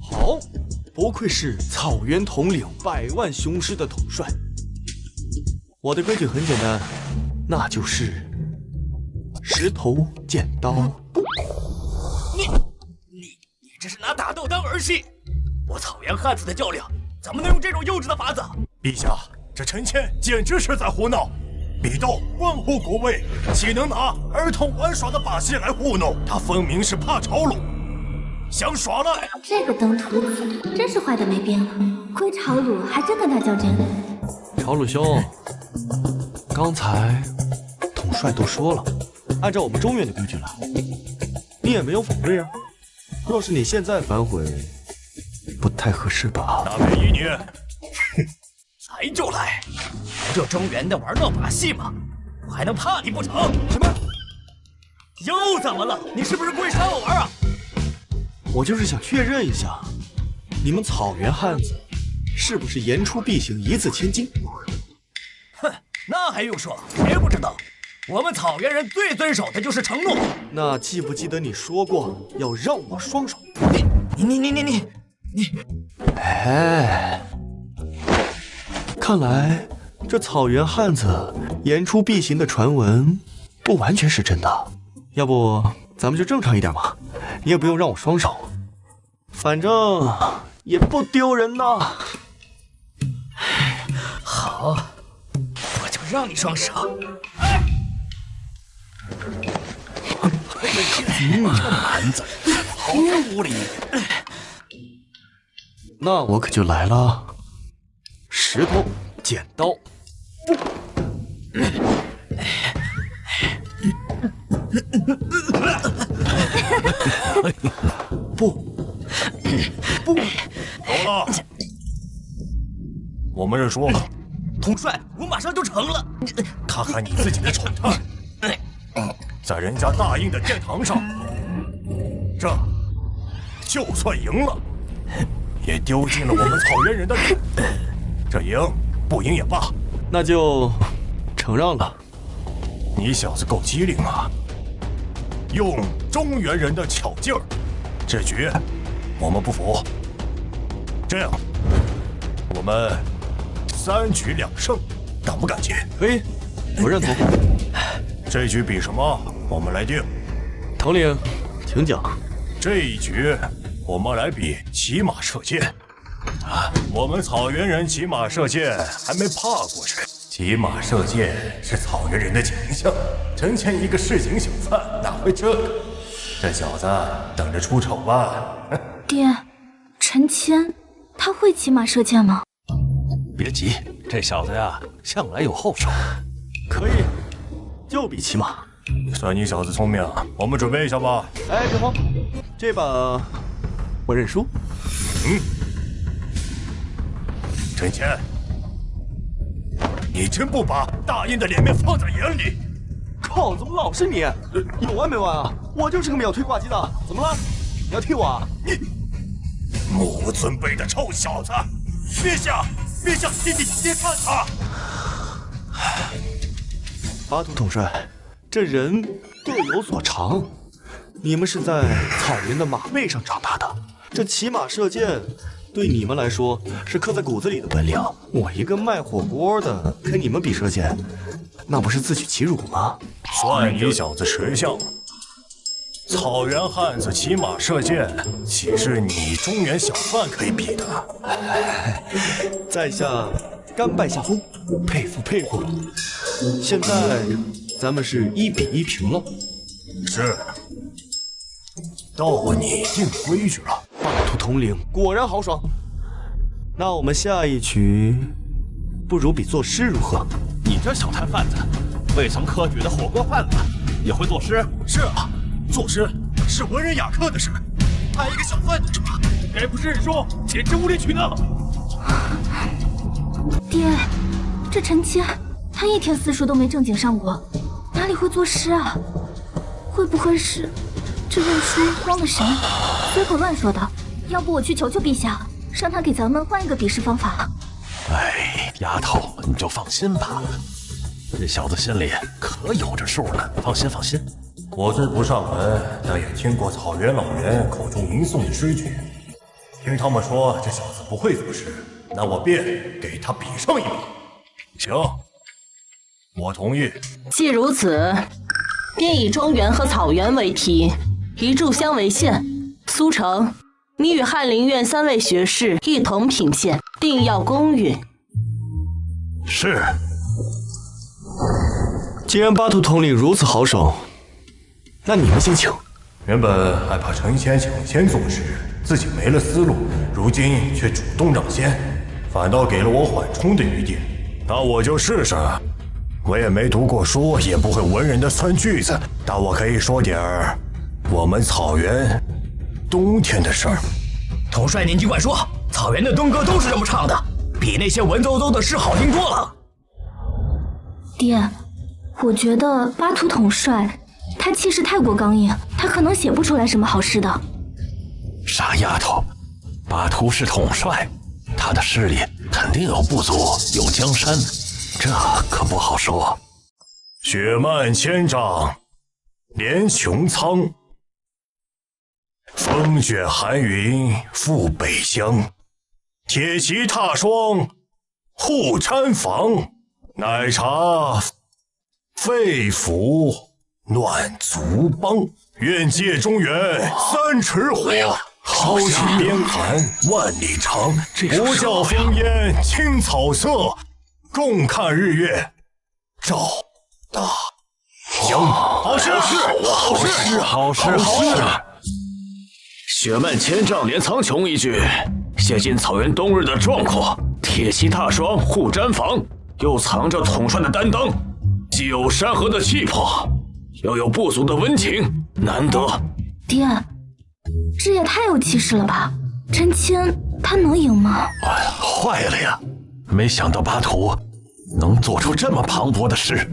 好，不愧是草原统领100万雄师的统帅。我的规矩很简单，那就是石头剪刀布。你这是拿打斗当儿戏！我草原汉子的较量怎么能用这种幼稚的法子？陛下，这陈谦简直是在胡闹！比斗关乎国威，岂能拿儿童玩耍的把戏来糊弄？他分明是怕朝鲁，想耍赖。这个登徒子真是坏的没边了，亏朝鲁还真跟他较真。朝鲁兄，刚才统帅都说了，按照我们中原的规矩来，你也没有反对啊。若是你现在反悔，不太合适吧？那便依你。来就来，这中原的玩闹把戏吗？我还能怕你不成？什么？又怎么了？你是不是故意耍我玩啊？我就是想确认一下，你们草原汉子是不是言出必行，一字千金？哼，那还用说？谁不知道？我们草原人最遵守的就是承诺。那记不记得你说过要让我双手？你，哎，看来这草原汉子言出必行的传闻不完全是真的。要不咱们就正常一点嘛，你也不用让我双手，反正也不丢人呐。好，我就让你双手。这蛮子好生无礼。那我可就来了，石头剪刀布。不，好了，我们认输了。统帅，我马上就成了。看看你自己的丑态，在人家大印的殿堂上，这就算赢了，也丢尽了我们草原人的脸。这赢不赢也罢，那就承让了。你小子够机灵啊！用中原人的巧劲儿，这局我们不服。这样，我们3局2胜，敢不敢接？可以，我认同。这局比什么？我们来定。统领，请讲。这一局我们来比骑马射箭。我们草原人骑马射箭还没怕过谁。骑马射箭是草原人的强项。陈谦一个市井小贩哪会这个？这小子等着出丑吧。爹，陈谦他会骑马射箭吗？别急，这小子呀，向来有后手。可以，就比骑马。算你小子聪明，我们准备一下吧。哎，别慌，这把我认输。陈谦，你真不把大印的脸面放在眼里？靠，怎么老是你？有完没完啊？我就是个秒推挂机的，怎么了？你要踢我啊？你目无尊卑的臭小子！别下，你看他！巴图统帅，这人各有所长。你们是在草原的马背上长大的，这骑马射箭对你们来说是刻在骨子里的本领。我一个卖火锅的跟你们比射箭，那不是自取其辱吗？算你小子识相。草原汉子骑马射箭，岂是你中原小贩可以比的？在下甘拜下风，佩服佩服。现在咱们是1比1平了。是，到你定规矩了。巴图统领果然豪爽。那我们下一局，不如比作诗如何？你这小摊贩子，未曾科举的火锅贩子，也会作诗？是啊，作诗是文人雅客的事，他一个小贩子抓，该不是认输，简直无理取闹。爹，这陈谦他一天私塾都没正经上过，哪里会作诗啊？会不会是这认输慌了神，随口乱说的？要不我去求求陛下，让他给咱们换一个比试方法。哎，丫头，你就放心吧，这小子心里可有这数呢。放心放心。我虽不上门，但也听过草原老人口中吟诵的诗句。听他们说这小子不会作诗，那我便给他比上一比。行，我同意。既如此，便以中原和草原为题，以炷香为线。苏成，你与翰林院3位学士一同品线，定要公允。是。既然巴图统领如此豪爽，那你们先请。原本还怕陈谦抢先作诗，自己没了思路，如今却主动让先，反倒给了我缓冲的余地。那我就试试。我也没读过书，也不会文人的酸句子，但我可以说点儿我们草原冬天的事儿。统帅您尽管说，草原的冬歌都是这么唱的，比那些文绉绉的诗好听多了。爹，我觉得巴图统帅他气势太过刚硬，他可能写不出来什么好诗的。傻丫头，巴图是统帅，他的诗里肯定有不足，有江山，这可不好说。雪漫千丈，连穹苍，风卷寒云覆北疆。铁骑踏霜护毡房，奶茶肺腑暖足邦。愿借中原3尺火，豪气边寒万里长。不教烽烟青草色，共看日月照大江。好诗，好诗，好诗，好诗。雪漫千丈连苍穹一句，写尽草原冬日的壮阔。铁骑踏霜护毡房，又藏着统帅的担当，既有山河的气魄，又有不俗的温情，难得。爹，这也太有气势了吧！陈谦他能赢吗？哎呀，坏了呀！没想到巴图能做出这么磅礴的诗。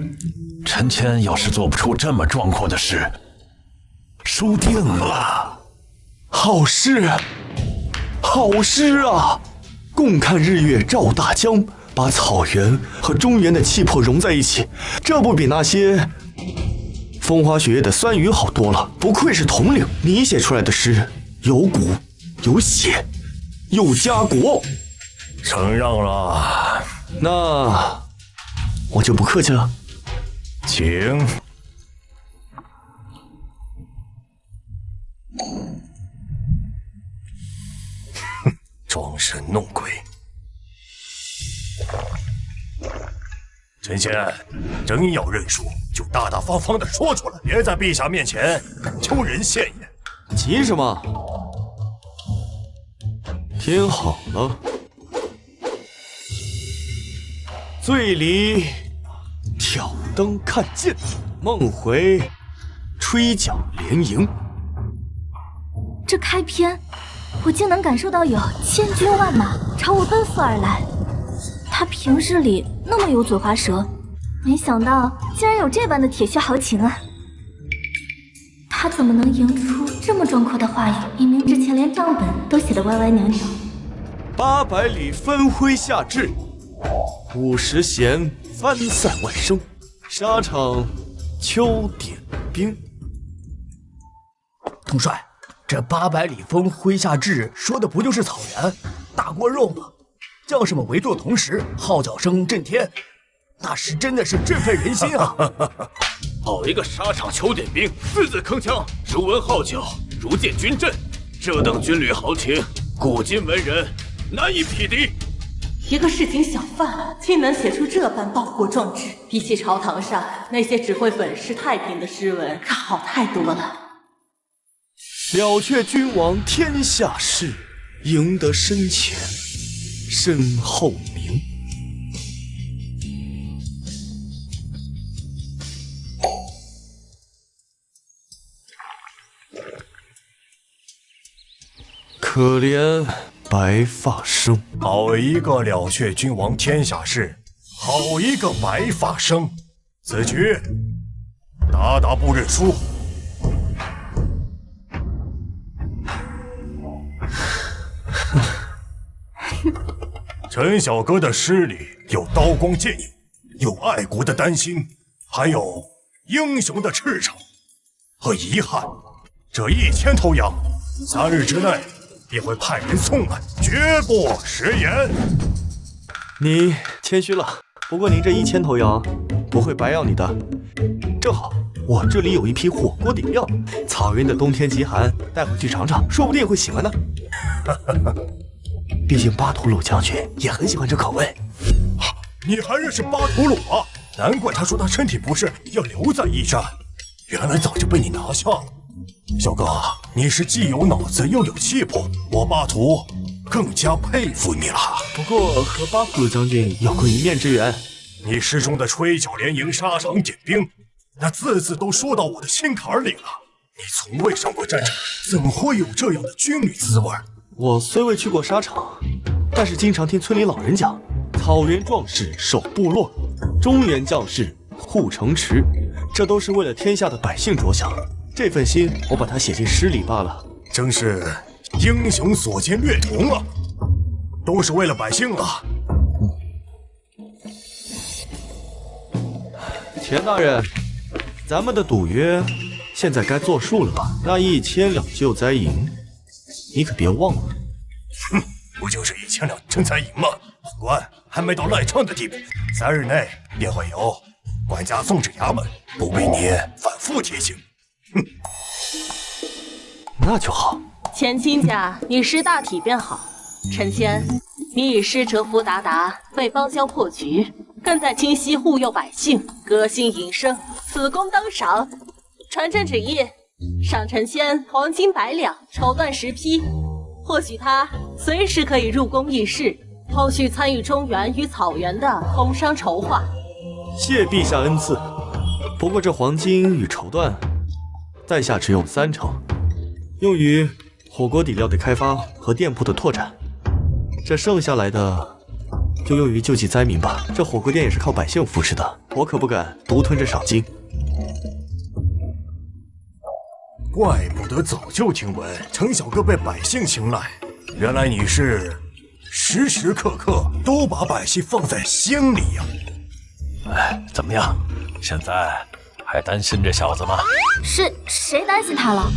陈谦要是做不出这么壮阔的诗，输定了。好诗，好诗啊！共看日月照大江，把草原和中原的气魄融在一起，这不比那些风花雪月的酸雨好多了。不愧是统领，你写出来的诗有骨有血有家国。承让了，那我就不客气了。请。装神弄鬼。陈仙，真要认输，就大大方方的说出来，别在陛下面前丢人现眼。急什么？听好了，醉里挑灯看剑，梦回吹角连营。这开篇，我竟能感受到有千军万马朝我奔赴而来。他平日里那么油嘴滑舌，没想到竟然有这般的铁血豪情啊！他怎么能吟出这么壮阔的话语？明明之前连账本都写得歪歪扭扭。800里分麾下炙，50弦翻塞外声，沙场秋点兵。统帅，这800里分麾下炙，说的不就是草原大锅肉吗？将士们围坐同时，号角声震天，那时真的是振奋人心啊！好一个沙场秋点兵，字字铿锵，如闻号角，如见军阵，这等军旅豪情，古今文人难以匹敌。一个市井小贩，竟能写出这般报国壮志，比起朝堂上那些只会粉饰太平的诗文，可好太多了。了却君王天下事，赢得身前身后名。可怜白发生，好一个了却君王天下事，好一个白发生。此局大大不认输。陈小哥的诗里有刀光剑影，有爱国的丹心，还有英雄的赤诚和遗憾。这1000头羊，3日之内便会派人送来，绝不食言。你谦虚了，不过您这1000头羊不会白要你的。正好我这里有一批火锅底料，草原的冬天极寒，带回去尝尝，说不定会喜欢呢。毕竟巴图鲁将军也很喜欢这口味。你还认识巴图鲁啊？难怪他说他身体不适要留在驿站，原来早就被你拿下了。小哥，你是既有脑子又有气魄，我巴图更加佩服你了。不过和巴图鲁将军有过一面之缘。你诗中的吹角连营、沙场点兵，那字字都说到我的心坎里了。你从未上过战场，怎么会有这样的军旅滋味？我虽未去过沙场，但是经常听村里老人讲，草原壮士守部落，中原将士护城池，这都是为了天下的百姓着想。这份心，我把它写进诗里罢了。真是英雄所见略同啊，都是为了百姓啊。钱大人，咱们的赌约现在该作数了吧？那1000两救灾银，你可别忘了。哼，不就是1000两赈灾银吗？官还没到赖账的地步，3日内便会有管家送至衙门，不必你反复提醒。哼，那就好。前亲家，你识大体便好。陈谦，你以诗折服鞑靼，为邦交破局，更在清溪护佑百姓，革新营生，此功当赏。传朕旨意，赏陈谦黄金100两，绸缎10匹。或许他随时可以入宫议事，后续参与中原与草原的通商筹划。谢陛下恩赐。不过这黄金与绸缎，在下只用30%，用于火锅底料的开发和店铺的拓展。这剩下来的就用于救济灾民吧。这火锅店也是靠百姓扶持的，我可不敢独吞这赏金。怪不得早就听闻程小哥被百姓青睐，原来你是时时刻刻都把百姓放在心里呀。哎，怎么样？现在还担心这小子吗？是谁担心他了？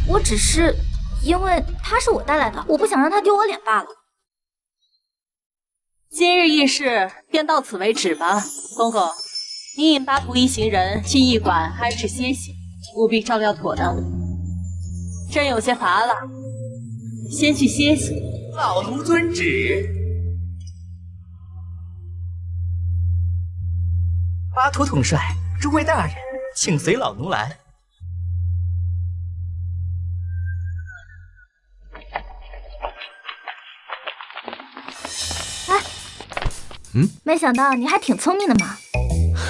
我只是因为他是我带来的，我不想让他丢我脸罢了。今日议事便到此为止吧。公公，你引巴图一行人去驿馆安置歇息，务必照料妥当。朕有些乏了，先去歇息。老奴遵旨。巴图统帅，诸位大人，请随老奴来。没想到你还挺聪明的嘛。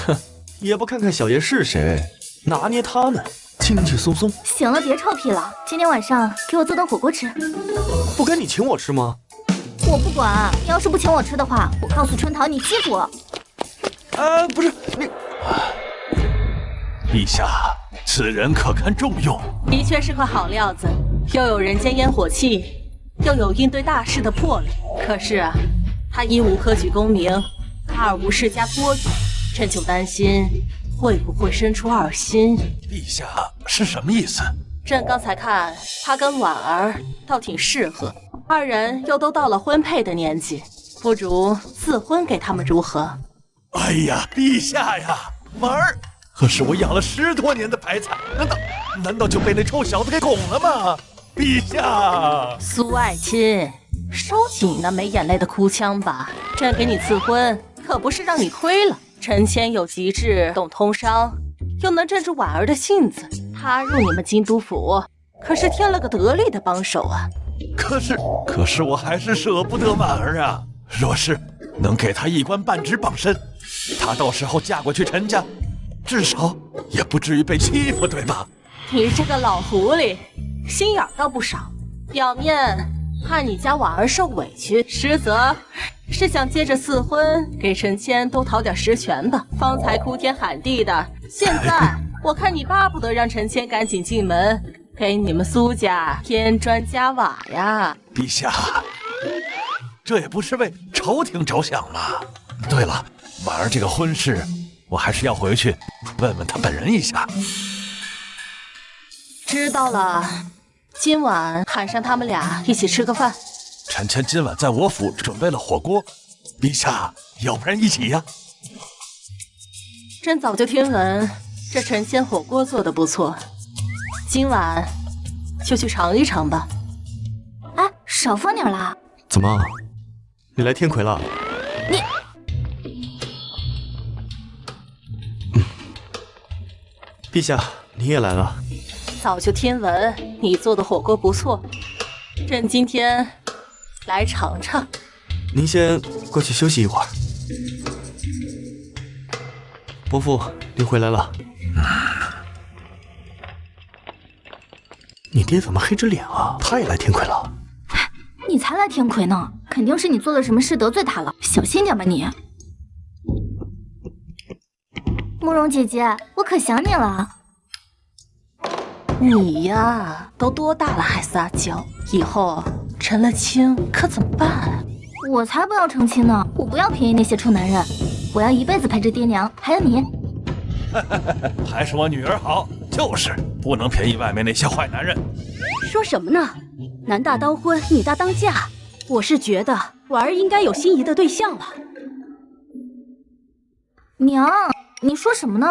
哼，也不看看小爷是谁，拿捏他们，轻轻松松。行了，别臭屁了，今天晚上给我做顿火锅吃。不该你请我吃吗？我不管，你要是不请我吃的话，我告诉春桃你欺负我。不是你，陛下，此人可堪重用。的确是块好料子，又有人间烟火气，又有应对大事的魄力。可是啊，他一无科举功名，二无世家托举，朕就担心会不会生出二心。陛下是什么意思？朕刚才看他跟婉儿倒挺适合，二人又都到了婚配的年纪，不如赐婚给他们如何？哎呀，陛下呀，婉儿可是我养了10多年的白菜，难道就被那臭小子给拱了吗？陛下，苏爱卿，收起你那没眼泪的哭腔吧。朕给你赐婚，可不是让你亏了。陈谦有极致，懂通商，又能镇住婉儿的性子，他入你们京都府，可是添了个得力的帮手啊。可是我还是舍不得婉儿啊。若是能给她一官半职傍身，她到时候嫁过去陈家，至少也不至于被欺负，对吧？你这个老狐狸，心眼倒不少，表面怕你家婉儿受委屈，实则是想借着赐婚给陈谦多讨点实权的，方才哭天喊地的。现在我看你巴不得让陈谦赶紧进门，给你们苏家添砖加瓦呀。陛下，这也不是为朝廷着想嘛。对了，婉儿这个婚事，我还是要回去问问她本人一下。知道了，今晚喊上他们俩一起吃个饭。陈谦今晚在我府准备了火锅，陛下要不然一起呀？朕早就听闻这陈谦火锅做得不错，今晚就去尝一尝吧。哎，少放点啦。怎么，你来天魁了？你，陛下，你也来了。早就听闻你做的火锅不错，朕今天来尝尝。您先过去休息一会儿。伯父，您回来了。你爹怎么黑着脸啊？他也来天魁了？你才来天魁呢，肯定是你做了什么事得罪他了，小心点吧你。慕容姐姐，我可想你了。你呀，都多大了还撒娇？以后成了亲可怎么办？我才不要成亲呢！我不要便宜那些臭男人，我要一辈子陪着爹娘。还有你，还是我女儿好，就是不能便宜外面那些坏男人。说什么呢？男大当婚，女大当嫁。我是觉得婉儿应该有心仪的对象了。娘，你说什么呢？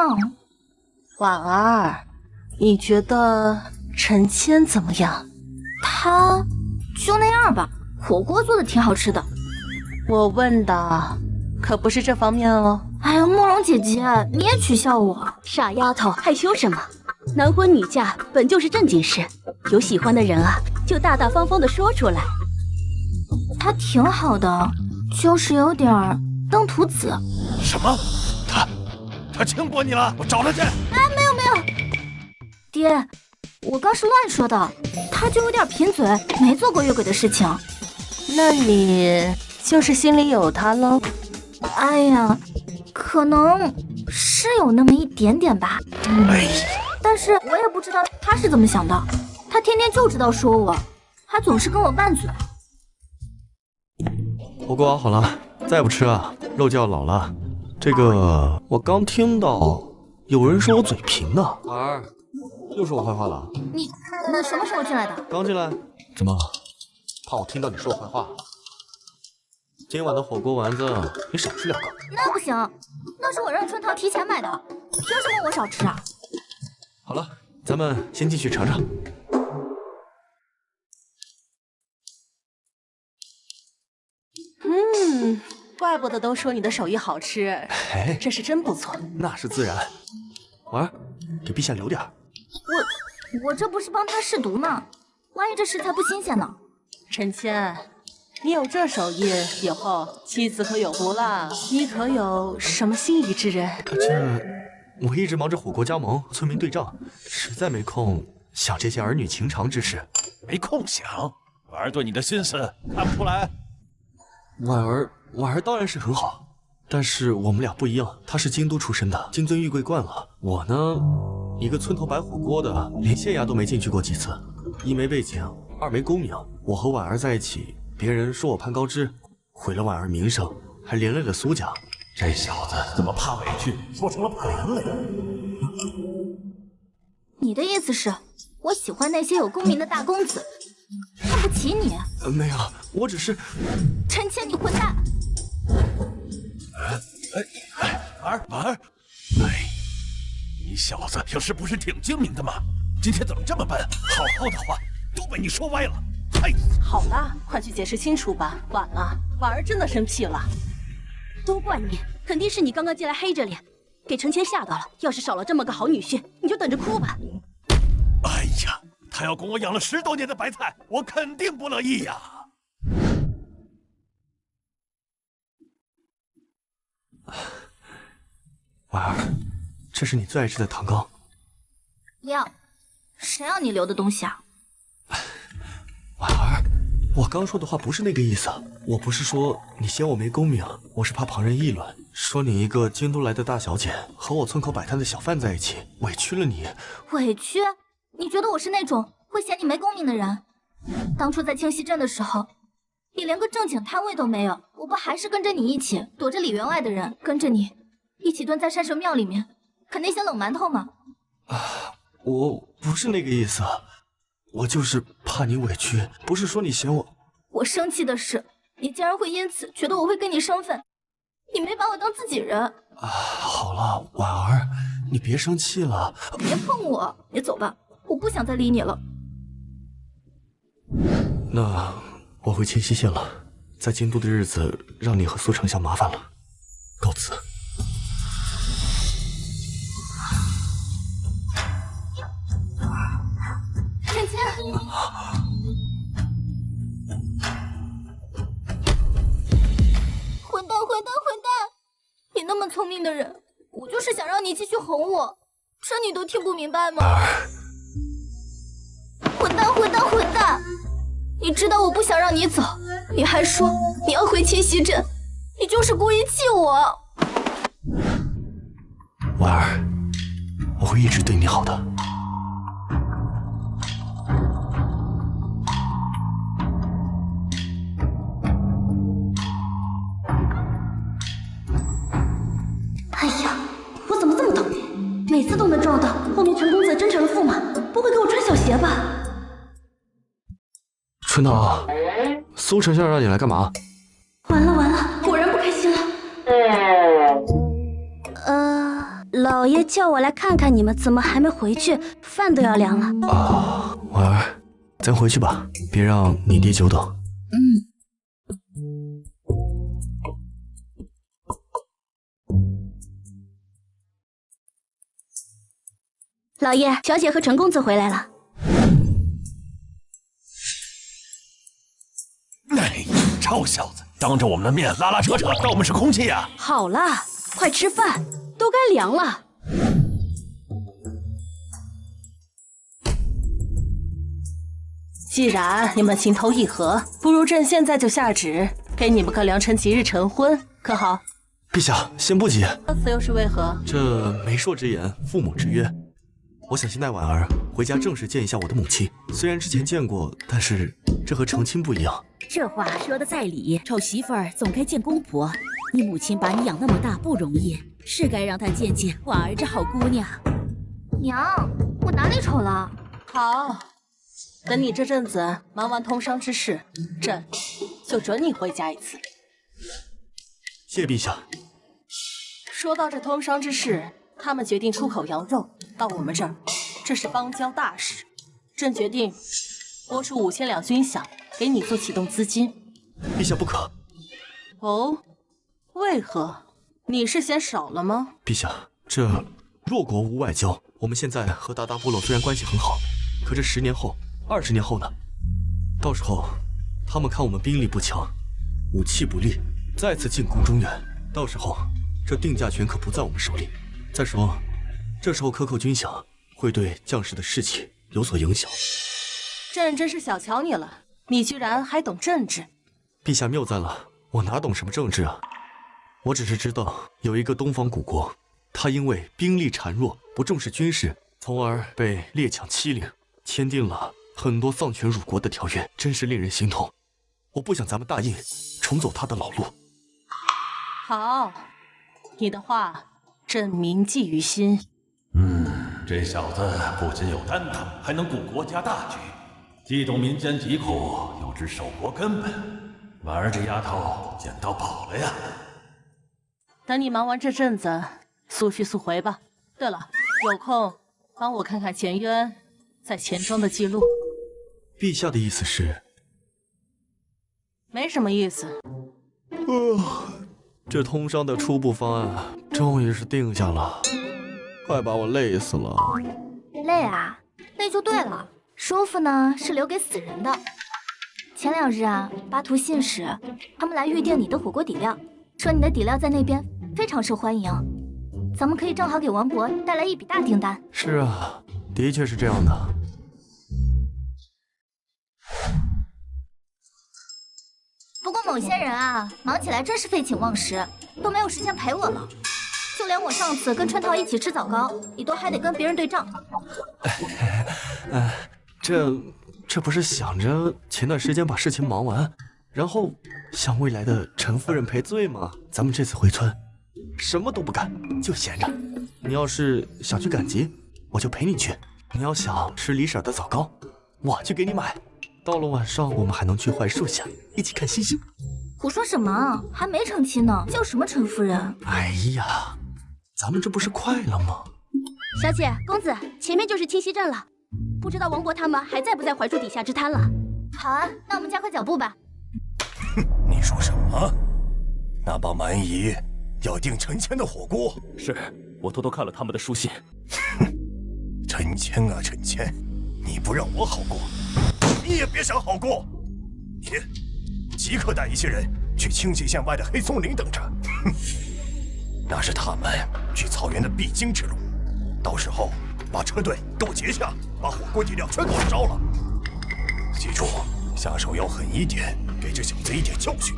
婉儿，你觉得陈谦怎么样？他就那样吧，火锅做的挺好吃的。我问的可不是这方面哦。哎呀，慕容姐姐，你也取笑我？傻丫头，害羞什么？男婚女嫁本就是正经事，有喜欢的人啊，就大大方方的说出来。他挺好的，就是有点登徒子。什么？他轻薄你了？我找他去。哎，没有没有，爹，我刚是乱说的，他就有点贫嘴，没做过越轨的事情。那你就是心里有他喽？哎呀，可能是有那么一点点吧。但是我也不知道他是怎么想的，他天天就知道说我，还总是跟我拌嘴。火锅熬好了，再不吃啊，肉就要老了。这个我刚听到有人说我嘴贫呢。婉儿，又说我坏话了？你什么时候进来的？刚进来。怎么？怕我听到你说我坏话？今晚的火锅丸子你少吃2个。那不行，那是我让春桃提前买的，凭什么我少吃啊？好了，咱们先进去尝尝。怪不得都说你的手艺好吃，哎，这是真不错。那是自然。婉儿，给陛下留点儿。我这不是帮他试毒呢，万一这食材不新鲜呢？陈谦，你有这手艺，以后妻子可有福了。你可有什么心仪之人？我一直忙着火锅加盟、村民对账，实在没空想这些儿女情长之事。没空想，婉儿对你的心思看不出来。婉儿当然是很好，但是我们俩不一样，她是京都出身的，金尊玉贵惯了。我呢，一个村头摆火锅的，连县衙都没进去过几次。一没背景，二没功名。我和婉儿在一起，别人说我攀高枝，毁了婉儿名声，还连累了苏家。这小子怎么怕委屈，说成了怕连累？你的意思是，我喜欢那些有功名的大公子，看不起你？没有，我只是……陈谦，你混蛋！婉儿，你小子平时不是挺精明的吗？今天怎么这么笨？好好的话都被你说歪了。好了，快去解释清楚吧，晚了。婉儿真的生气了。都怪你，肯定是你刚刚进来黑着脸，给陈谦吓到了。要是少了这么个好女婿，你就等着哭吧。哎呀，他要供我养了10多年的白菜，我肯定不乐意呀。婉儿，这是你最爱吃的糖糕。要，谁让你留的东西啊？婉儿，我刚说的话不是那个意思。我不是说你嫌我没功名，我是怕旁人议论，说你一个京都来的大小姐和我村口摆摊的小贩在一起，委屈了你。委屈？你觉得我是那种会嫌你没功名的人？当初在清溪镇的时候，你连个正经摊位都没有，我不还是跟着你一起躲着里员外的人，跟着你一起蹲在山神庙里面啃那些冷馒头吗？我不是那个意思，我就是怕你委屈，不是说你嫌我。我生气的是，你竟然会因此觉得我会跟你生分，你没把我当自己人。好了，婉儿，你别生气了。别碰我，你走吧，我不想再理你了。那我回清溪县了，在京都的日子让你和苏丞相麻烦了，告辞。陈谦，混蛋！你那么聪明的人，我就是想让你继续哄我，这你都听不明白吗？混蛋！你知道我不想让你走，你还说你要回清溪镇，你就是故意气我。婉儿，我会一直对你好的。哎呀，我怎么这么倒霉？每次都能撞到，后面陈公子真成了驸马，不会给我穿小鞋吧？春桃，苏丞相让你来干嘛？完了，果然不开心了。老爷叫我来看看你们怎么还没回去，饭都要凉了。婉儿，咱回去吧，别让你爹久等。老爷，小姐和陈公子回来了。臭小子，当着我们的面拉拉扯扯，当我们是空气呀！好了，快吃饭，都该凉了。既然你们情投意合，不如朕现在就下旨，给你们个良辰吉日成婚，可好？陛下，先不急。此又是为何？这媒妁之言，父母之约。我想先带婉儿回家正式见一下我的母亲。虽然之前见过，但是这和成亲不一样。这话说的在理，丑媳妇儿总该见公婆。你母亲把你养那么大不容易，是该让她见见婉儿这好姑娘。娘，我哪里丑了？好，等你这阵子忙完通商之事，朕就准你回家一次。谢陛下。说到这通商之事，他们决定出口羊肉到我们这儿，这是邦交大事。朕决定拨出5000两军饷给你做启动资金。陛下不可。哦，为何？你是嫌少了吗？陛下，这弱国无外交，我们现在和鞑靼部落虽然关系很好，可这10年后、20年后呢？到时候他们看我们兵力不强，武器不利，再次进攻中原，到时候这定价权可不在我们手里。再说，这时候克扣军饷会对将士的士气有所影响。朕真是小瞧你了，你居然还懂政治。陛下谬赞了，我哪懂什么政治啊？我只是知道有一个东方古国，他因为兵力孱弱，不重视军事，从而被列强欺凌，签订了很多丧权辱国的条约，真是令人心痛。我不想咱们大印重走他的老路。好，你的话朕铭记于心。这小子不仅有担当，还能顾国家大局，既懂民间疾苦，又知守国根本。婉儿这丫头捡到宝了呀！等你忙完这阵子，速去速回吧。对了，有空帮我看看钱渊在钱庄的记录。陛下的意思是？没什么意思。这通商的初步方案终于是定下了，快把我累死了。累啊，累就对了。舒服呢是留给死人的。前2日啊，巴图信使他们来预定你的火锅底料，说你的底料在那边非常受欢迎，咱们可以正好给王国带来一笔大订单。是啊，的确是这样的。不过某些人啊，忙起来真是废寝忘食，都没有时间陪我了。就连我上次跟春桃一起吃枣糕，你都还得跟别人对账。这不是想着前段时间把事情忙完，然后向未来的陈夫人赔罪吗？咱们这次回村，什么都不干，就闲着。你要是想去赶集，我就陪你去；你要想吃李婶的枣糕，我去给你买。到了晚上，我们还能去槐树下一起看星星。胡说什么？还没成亲呢，叫什么陈夫人？哎呀，咱们这不是快了吗？小姐，公子，前面就是清溪镇了。不知道王国他们还在不在槐树底下支摊了？好啊，那我们加快脚步吧。你说什么？那帮蛮夷要订陈谦的火锅？是我偷偷看了他们的书信。陈谦啊，陈谦，你不让我好过，你也别想好过。你即刻带一些人去清溪县外的黑松林等着。那是他们去草原的必经之路，到时候把车队给我截下，把火锅底料全给我烧了。记住，下手要狠一点，给这小子一点教训。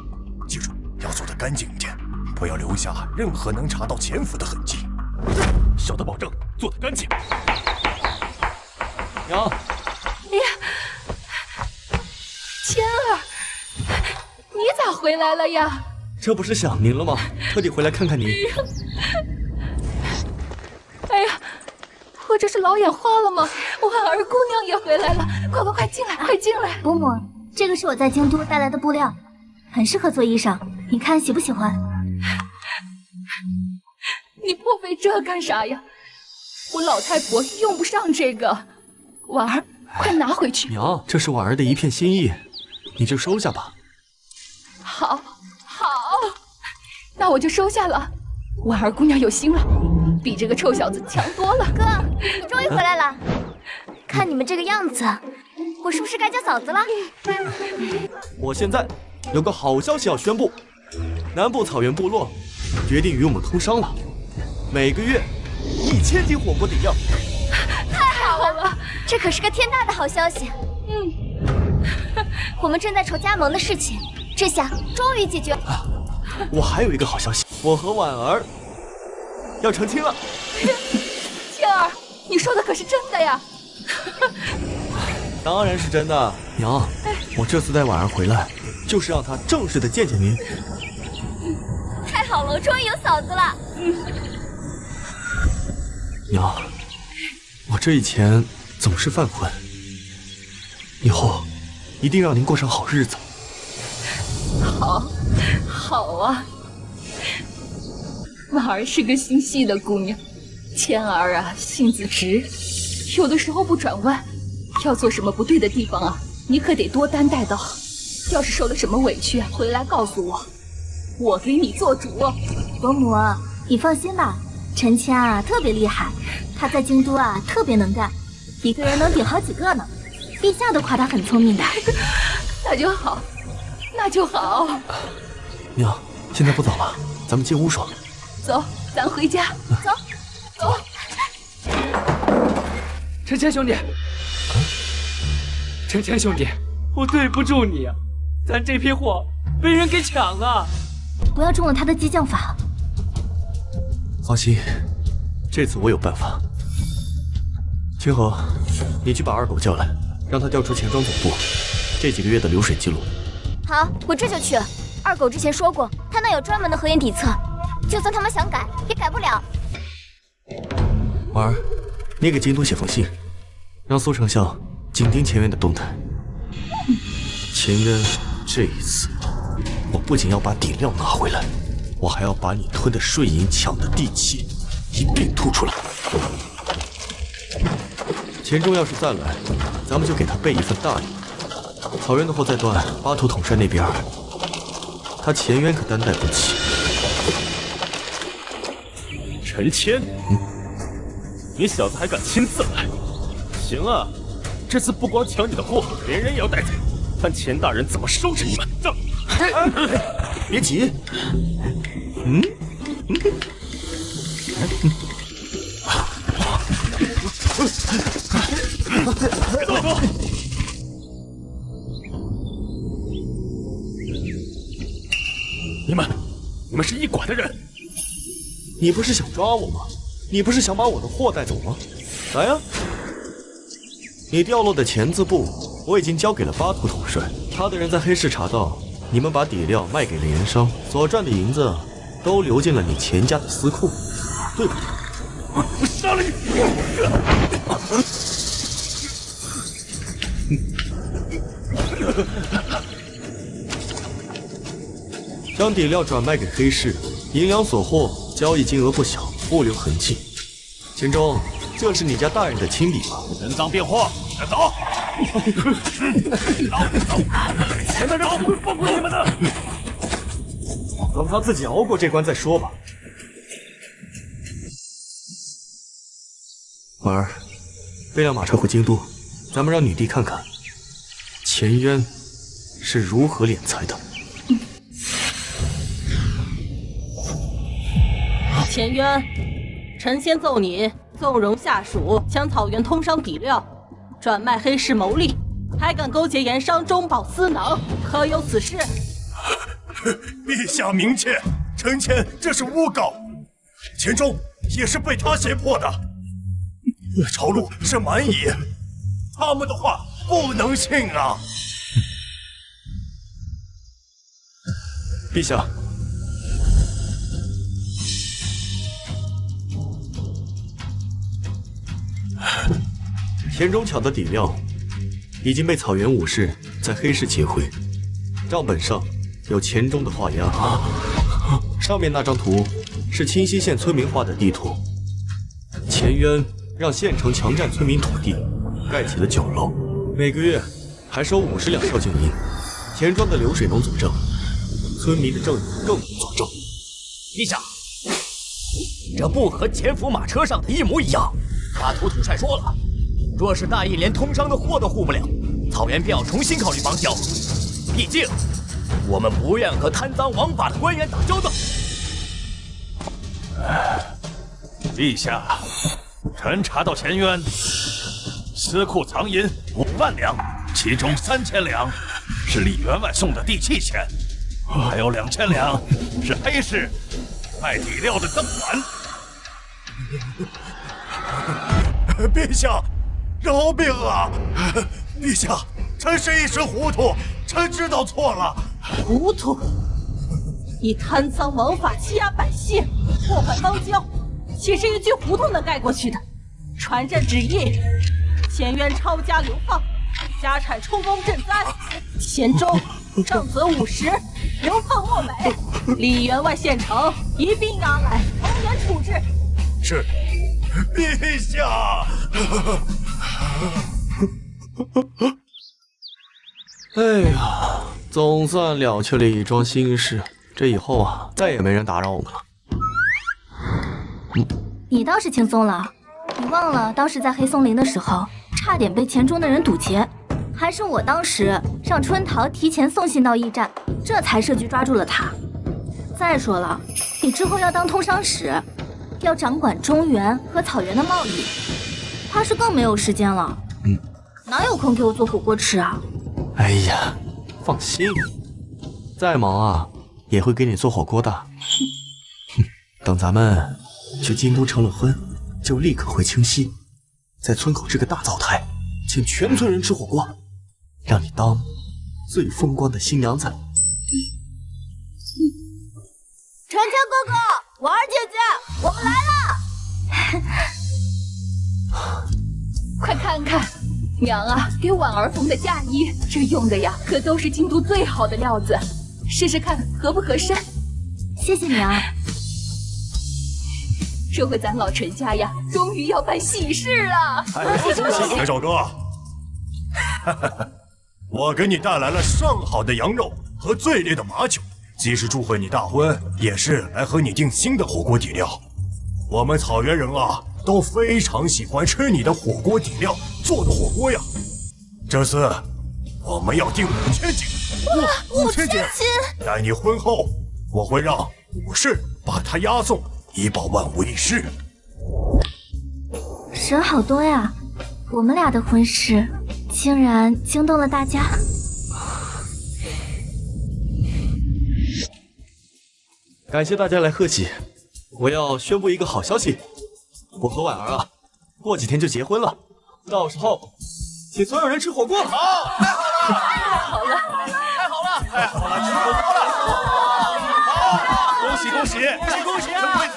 记住，要做得干净一点，不要留下任何能查到潜伏的痕迹。小的保证做得干净。娘，哎呀，谦儿，你咋回来了呀？这不是想您了吗？特地回来看看您。哎呀，我这是老眼花了吗？婉儿姑娘也回来了，快进来，快进来！伯母，这个是我在京都带来的布料，很适合做衣裳，你看喜不喜欢？你破费这干啥呀？我老太婆用不上这个，婉儿，快拿回去。娘，这是婉儿的一片心意，你就收下吧。好，那我就收下了。婉儿姑娘有心了，比这个臭小子强多了。哥，你终于回来了。看你们这个样子，我是不是该叫嫂子了？我现在有个好消息要宣布，南部草原部落决定与我们通商了，每个月1000斤火锅底料。太好了，这可是个天大的好消息。我们正在筹加盟的事情，这下终于解决了。我还有一个好消息，我和婉儿要成亲了。谦儿，你说的可是真的呀？当然是真的，娘，我这次带婉儿回来，就是让她正式的见见您。太好了，我终于有嫂子了。娘，我这以前总是犯困，以后一定让您过上好日子。好啊，婉儿是个心细的姑娘，谦儿啊性子直，有的时候不转弯，要做什么不对的地方啊，你可得多担待到。要是受了什么委屈，回来告诉我。我给你做主。伯母，你放心吧，陈谦啊特别厉害，他在京都啊特别能干，一个人能顶好几个呢。陛下都夸他很聪明的。那就好，那就好。娘，现在不早了，咱们进屋说。走，咱回家。走，走。陈谦兄弟，陈谦兄弟，我对不住你啊，咱这批货被人给抢了。不要中了他的激将法。放心，这次我有办法。清河，你去把二狗叫来，让他调出钱庄总部这几个月的流水记录。好，我这就去。二狗之前说过，他那有专门的核验底册，就算他们想改，也改不了。婉儿，你给京都写封信，让苏丞相紧盯前渊的动态。前渊这一次，我不仅要把底料拿回来，我还要把你吞的税银、抢的地契一并吐出来。钱钟要是再来，咱们就给他备一份大礼。草原的货再断，巴图统帅那边，他前渊可担待不起。陈谦，你小子还敢亲自来？行啊，这次不光抢你的货，连人也要带走，看钱大人怎么收拾你们！走。别急。别动手！你们是驿馆的人，你不是想抓我吗？你不是想把我的货带走吗？来呀！你掉落的钱字部，我已经交给了巴图统帅，他的人在黑市查到你们把底料卖给了盐商，所赚的银子都流进了你钱家的私库，对不对？我杀了你！将底料转卖给黑市，银两所获，交易金额不小，不留痕迹。钱钟，这是你家大人的亲笔吗？人赃并获，走！走！钱大人不会放过你们的。等他自己熬过这关再说吧。婉儿，备辆马车回京都，咱们让女帝看看钱渊是如何敛财的。钱渊，臣先奏你纵容下属抢草原通商底料，转卖黑市牟利，还敢勾结盐商中饱私囊，可有此事？陛下明鉴，臣妾这是诬告，钱钟也是被他胁迫的。朝路是蛮夷，他们的话不能信啊！陛下，钱钟抢的底料已经被草原武士在黑市劫回，账本上有钱钟的画押，上面那张图是清溪县村民画的地图。钱渊让县城强占村民土地，盖起了酒楼，每个月还收50两孝敬银。钱庄的流水能佐证，村民的证人更能佐证。陛下，这不和钱府马车上的一模一样？巴图统帅说了，若是大义连通商的货都护不了，草原便要重新考虑邦交。毕竟，我们不愿和贪赃枉法的官员打交道。陛下，臣查到钱渊私库藏银5万两，其中3000两是李员外送的地契钱，还有2000两是黑市卖底料的赠款。陛下，饶命啊！陛下，臣是一时糊涂，臣知道错了。糊涂！以贪赃枉法欺压百姓，破坏邦交，岂是一句糊涂能盖过去的？传朕旨意，钱渊抄家流放，家产充公赈灾，钱钟杖责50，流放漠北。李员外县城一并押来，从严处置。是，陛下。哎呀，总算了却了一桩心事，这以后啊，再也没人打扰我们了。你倒是轻松了，你忘了当时在黑松林的时候，差点被钱庄的人堵截，还是我当时让春桃提前送信到驿站，这才设局抓住了他。再说了，你之后要当通商使，要掌管中原和草原的贸易，怕是更没有时间了。哪有空给我做火锅吃啊？哎呀，放心，再忙啊也会给你做火锅的。等咱们去京都成了婚，就立刻回清溪，在村口置个大灶台，请全村人吃火锅，让你当最风光的新娘子。陈谦哥哥，婉儿姐姐，我们来了！快看看，娘啊，给婉儿缝的嫁衣，这用的呀可都是京都最好的料子，试试看合不合身。谢谢娘。这回咱老陈家呀，终于要办喜事了！陈少哥，我给你带来了上好的羊肉和最烈的马酒，既是祝贺你大婚，也是来和你订新的火锅底料。我们草原人啊，都非常喜欢吃你的火锅底料做的火锅呀。这次我们要订5000斤，5000斤。待你婚后，我会让武士把它押送，以保万无一失。人好多呀，我们俩的婚事竟然惊动了大家。感谢大家来贺喜，我要宣布一个好消息，我和婉儿啊，过几天就结婚了，到时候请所有人吃火锅。好，太好了，吃火锅了！好，恭喜恭喜，恭喜恭喜啊！贵子！